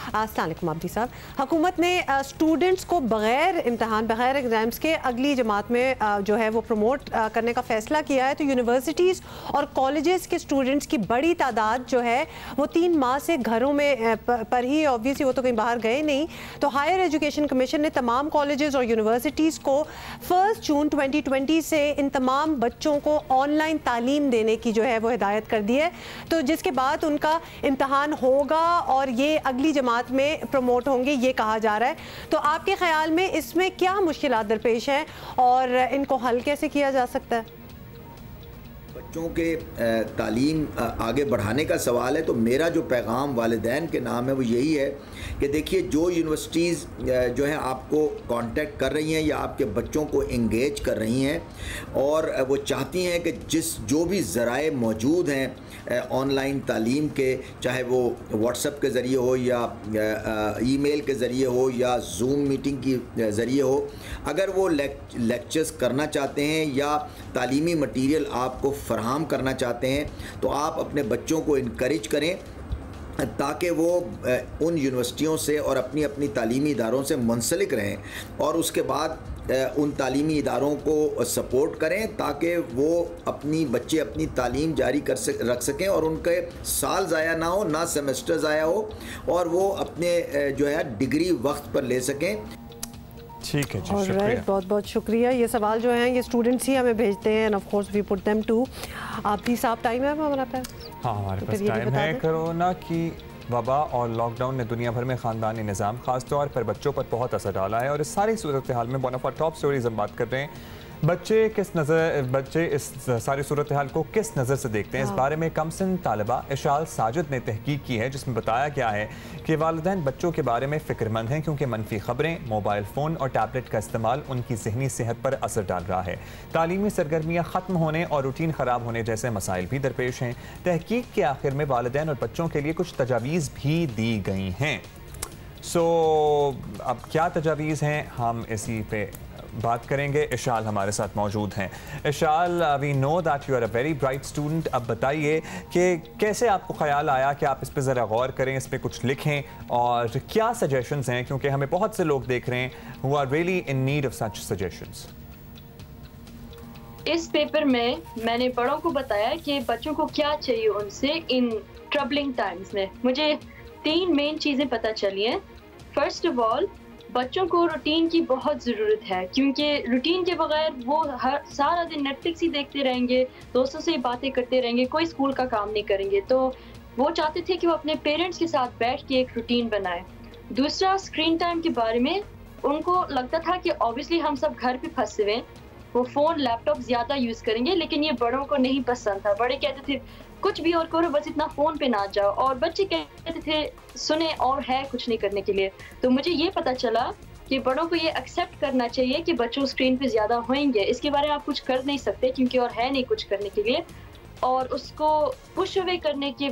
Speaker 3: अस्सलाम वालेकुम आब्दी साहब, हुकूमत ने स्टूडेंट्स को बग़ैर इम्तहान, बग़ैर एग्ज़ाम्स के अगली जमात में जो है वो प्रमोट करने का फ़ैसला किया है। तो यूनिवर्सिटीज़ और कॉलेजेस के स्टूडेंट्स की बड़ी तादाद जो है वो 3 माह से घरों में पर ही, ऑब्वियसली वो तो कहीं बाहर गए नहीं। तो हायर एजुकेशन कमीशन ने तमाम कॉलेजेस और यूनिवर्सिटीज़ को 1 जून 2020 से इन तमाम बच्चों को ऑनलाइन तालीम देने की जो है वो हिदायत कर दी है, तो जिसके बाद उनका इम्तहान होगा और ये अगली जमात में प्रमोट होंगे, ये कहा जा रहा है। तो आपके ख्याल में इसमें क्या मुश्किलात दरपेश हैं और इनको हल कैसे किया जा सकता है?
Speaker 21: बच्चों के तालीम आगे बढ़ाने का सवाल है, तो मेरा जो पैगाम वालिदैन के नाम है वो यही है कि देखिए, जो यूनिवर्सिटीज़ जो हैं आपको कांटेक्ट कर रही हैं या आपके बच्चों को इंगेज कर रही हैं और वो चाहती हैं कि जो भी ज़राए मौजूद हैं ऑनलाइन तालीम के, चाहे वो व्हाट्सएप के ज़रिए हो या ईमेल के ज़रिए हो या जूम मीटिंग के ज़रिए हो, अगर वो लेक्चर्स करना चाहते हैं या तालीमी मटीरियल आपको फराहम करना चाहते हैं, तो आप अपने बच्चों को इनकरेज करें ताकि वो उन यूनिवर्सिटियों से और अपनी अपनी तालीमी इदारों से मुंसलिक रहें और उसके बाद उन तालीमी इदारों को सपोर्ट करें ताकि वो बच्चे अपनी तालीम जारी रख सकें और उनके साल ज़ाया ना हो, ना सेमेस्टर ज़ाया हो, और वो अपने जो है डिग्री वक्त पर ले सकें।
Speaker 1: ठीक है जी,
Speaker 3: शुक्रिया। बहुत बहुत शुक्रिया। ये सवाल जो हैं ये स्टूडेंट्स ही हमें भेजते हैं and of course we put them to. आप भी साहब, टाइम है हमारे पास?
Speaker 1: हाँ, हमारे पास टाइम है। कोरोना की वबा और लॉकडाउन ने दुनिया भर में ख़ानदानी निज़ाम ख़ास तौर पर बच्चों पर बहुत असर डाला है और इस सारी सूरत हाल में one of our top stories हम बात कर रहे हैं। बच्चे इस सारी सूरत हाल को किस नज़र से देखते हैं, इस बारे में कमसिन तालिबा इशाल साजिद ने तहकीक की है, जिसमें बताया गया है कि वालिदैन बच्चों के बारे में फ़िक्रमंद हैं क्योंकि मनफी ख़बरें, मोबाइल फ़ोन और टैबलेट का इस्तेमाल उनकी ज़हनी सेहत पर असर डाल रहा है। तालीमी सरगर्मियाँ ख़त्म होने और रूटीन ख़राब होने जैसे मसाइल भी दरपेश हैं। तहकीक के आखिर में वालिदैन और बच्चों के लिए कुछ तजावीज़ भी दी गई हैं। अब क्या तजावीज़ हैं, हम इसी पे बात करेंगे। इशाल हमारे साथ मौजूद हैं। Ishal, we know that you are a very bright student. अब बताइए कि कैसे आपको ख्याल आया कि आप इस पे ज़रा गौर करें, इस पे कुछ लिखें और क्या सजेशंस हैं, क्योंकि हमें बहुत से लोग देख रहे हैं who are really in need of such suggestions.
Speaker 22: इस पेपर में मैंने बड़ों को बताया कि बच्चों को क्या चाहिए उनसे इन ट्रबलिंग टाइम्स में। मुझे 3 मेन चीज़ें पता चली हैं। फर्स्ट ऑफ ऑल, बच्चों को रूटीन की बहुत ज़रूरत है क्योंकि रूटीन के बगैर वो सारा दिन नेटफ्लिक्स ही देखते रहेंगे, दोस्तों से बातें करते रहेंगे, कोई स्कूल का काम नहीं करेंगे। तो वो चाहते थे कि वो अपने पेरेंट्स के साथ बैठ के एक रूटीन बनाए। दूसरा, स्क्रीन टाइम के बारे में उनको लगता था कि ऑब्वियसली हम सब घर पे फंसे हुए, वो फ़ोन लैपटॉप ज़्यादा यूज़ करेंगे, लेकिन ये बड़ों को नहीं पसंद था। बड़े कहते थे कुछ भी और करो, बस इतना फ़ोन पे ना जाओ, और बच्चे कहते थे सुने और है कुछ नहीं करने के लिए। तो मुझे ये पता चला कि बड़ों को ये एक्सेप्ट करना चाहिए कि बच्चों स्क्रीन पे ज़्यादा होंगे। इसके बारे में आप कुछ कर नहीं सकते क्योंकि और है नहीं कुछ करने के लिए, और उसको पुश अवे करने की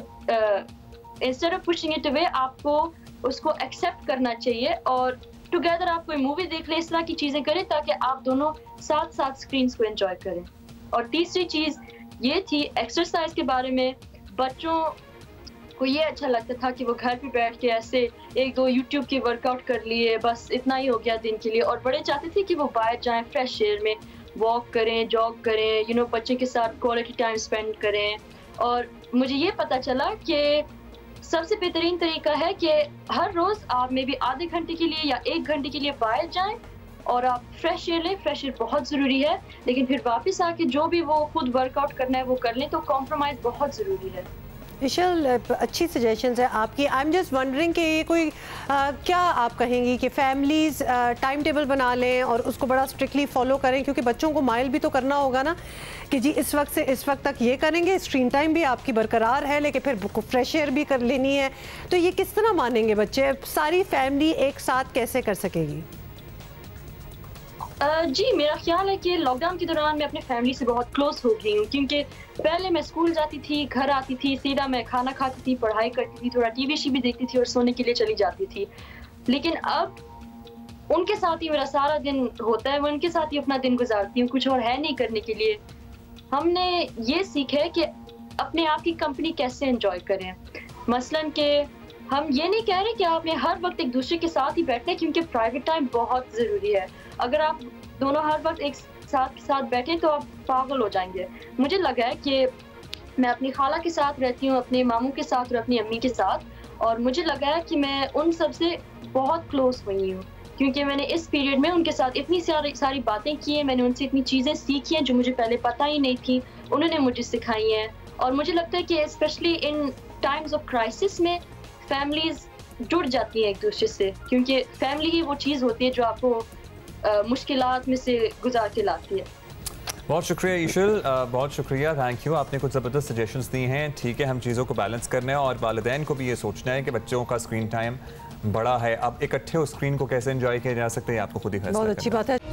Speaker 22: instead of pushing it away आपको उसको एक्सेप्ट करना चाहिए और टुगेदर आप कोई मूवी देख लें, इस तरह की चीज़ें करें ताकि आप दोनों साथ साथ स्क्रीन्स को एंजॉय करें। और तीसरी चीज़ ये थी एक्सरसाइज के बारे में। बच्चों को ये अच्छा लगता था कि वो घर पे बैठ के ऐसे 1-2 यूट्यूब के वर्कआउट कर लिए, बस इतना ही हो गया दिन के लिए, और बड़े चाहते थे कि वो बाहर जाएं, फ्रेश एयर में वॉक करें, जॉग करें, बच्चे के साथ क्वालिटी टाइम स्पेंड करें। और मुझे ये पता चला कि सबसे बेहतरीन तरीका है कि हर रोज़ आप मे बी आधे घंटे के लिए या 1 घंटे के लिए बाहर जाएं और आप फ्रेश एयर लें। फ्रेश एयर बहुत ज़रूरी है, लेकिन फिर वापस आके जो भी वो खुद वर्कआउट करना है वो कर लें, तो कॉम्प्रोमाइज़ बहुत ज़रूरी है।
Speaker 3: इशल, अच्छी सजेशंस है आपकी। आई एम जस्ट वंडरिंग कि ये कोई क्या आप कहेंगी कि फैमिलीज़ टाइम टेबल बना लें और उसको बड़ा स्ट्रिक्टली फॉलो करें, क्योंकि बच्चों को माइल भी तो करना होगा ना कि जी इस वक्त से इस वक्त तक ये करेंगे, स्क्रीन टाइम भी आपकी बरकरार है, लेकिन फिर फ्रेश एयर भी कर लेनी है। तो ये किस तरह मानेंगे बच्चे? सारी फैमिली एक साथ कैसे कर सकेगी?
Speaker 22: जी, मेरा ख्याल है कि लॉकडाउन के दौरान मैं अपने फैमिली से बहुत क्लोज हो गई हूँ, क्योंकि पहले मैं स्कूल जाती थी, घर आती थी, सीधा मैं खाना खाती थी, पढ़ाई करती थी, थोड़ा टीवी भी देखती थी और सोने के लिए चली जाती थी। लेकिन अब उनके साथ ही मेरा सारा दिन होता है, मैं उनके साथ ही अपना दिन गुजारती हूँ, कुछ और है नहीं करने के लिए। हमने ये सीखा है कि अपने आप की कंपनी कैसे एंजॉय करें। मसलन कि हम ये नहीं कह रहे कि आपने हर वक्त एक दूसरे के साथ ही बैठना है, क्योंकि प्राइवेट टाइम बहुत ज़रूरी है। अगर आप दोनों हर वक्त एक साथ बैठें तो आप पागल हो जाएंगे। मुझे लगा है कि मैं अपनी खाला के साथ रहती हूँ, अपने मामू के साथ और अपनी अम्मी के साथ, और मुझे लगा है कि मैं उन सब से बहुत क्लोज हुई हूँ, क्योंकि मैंने इस पीरियड में उनके साथ इतनी सारी बातें की हैं, मैंने उनसे इतनी चीज़ें सीखी हैं जो मुझे पहले पता ही नहीं थी, उन्होंने मुझे सिखाई हैं। और मुझे लगता है कि specially in times of crisis में फैमिलीज़ जुड़ जाती हैं एक दूसरे से, क्योंकि फैमिली ही वो चीज़ होती है जो आपको मुश्किलात में से गुजार के लाती है।
Speaker 1: बहुत शुक्रिया ईशल, बहुत शुक्रिया, थैंक यू। आपने कुछ ज़बरदस्त सजेशंस दी हैं। ठीक है, हम चीज़ों को बैलेंस करना है और वालिदैन को भी ये सोचना है कि बच्चों का स्क्रीन टाइम बड़ा है, अब इकट्ठे उस स्क्रीन को कैसे एंजॉय किया जा सकता है, आपको खुद ही फैसला करना है।
Speaker 3: बहुत अच्छी बात है।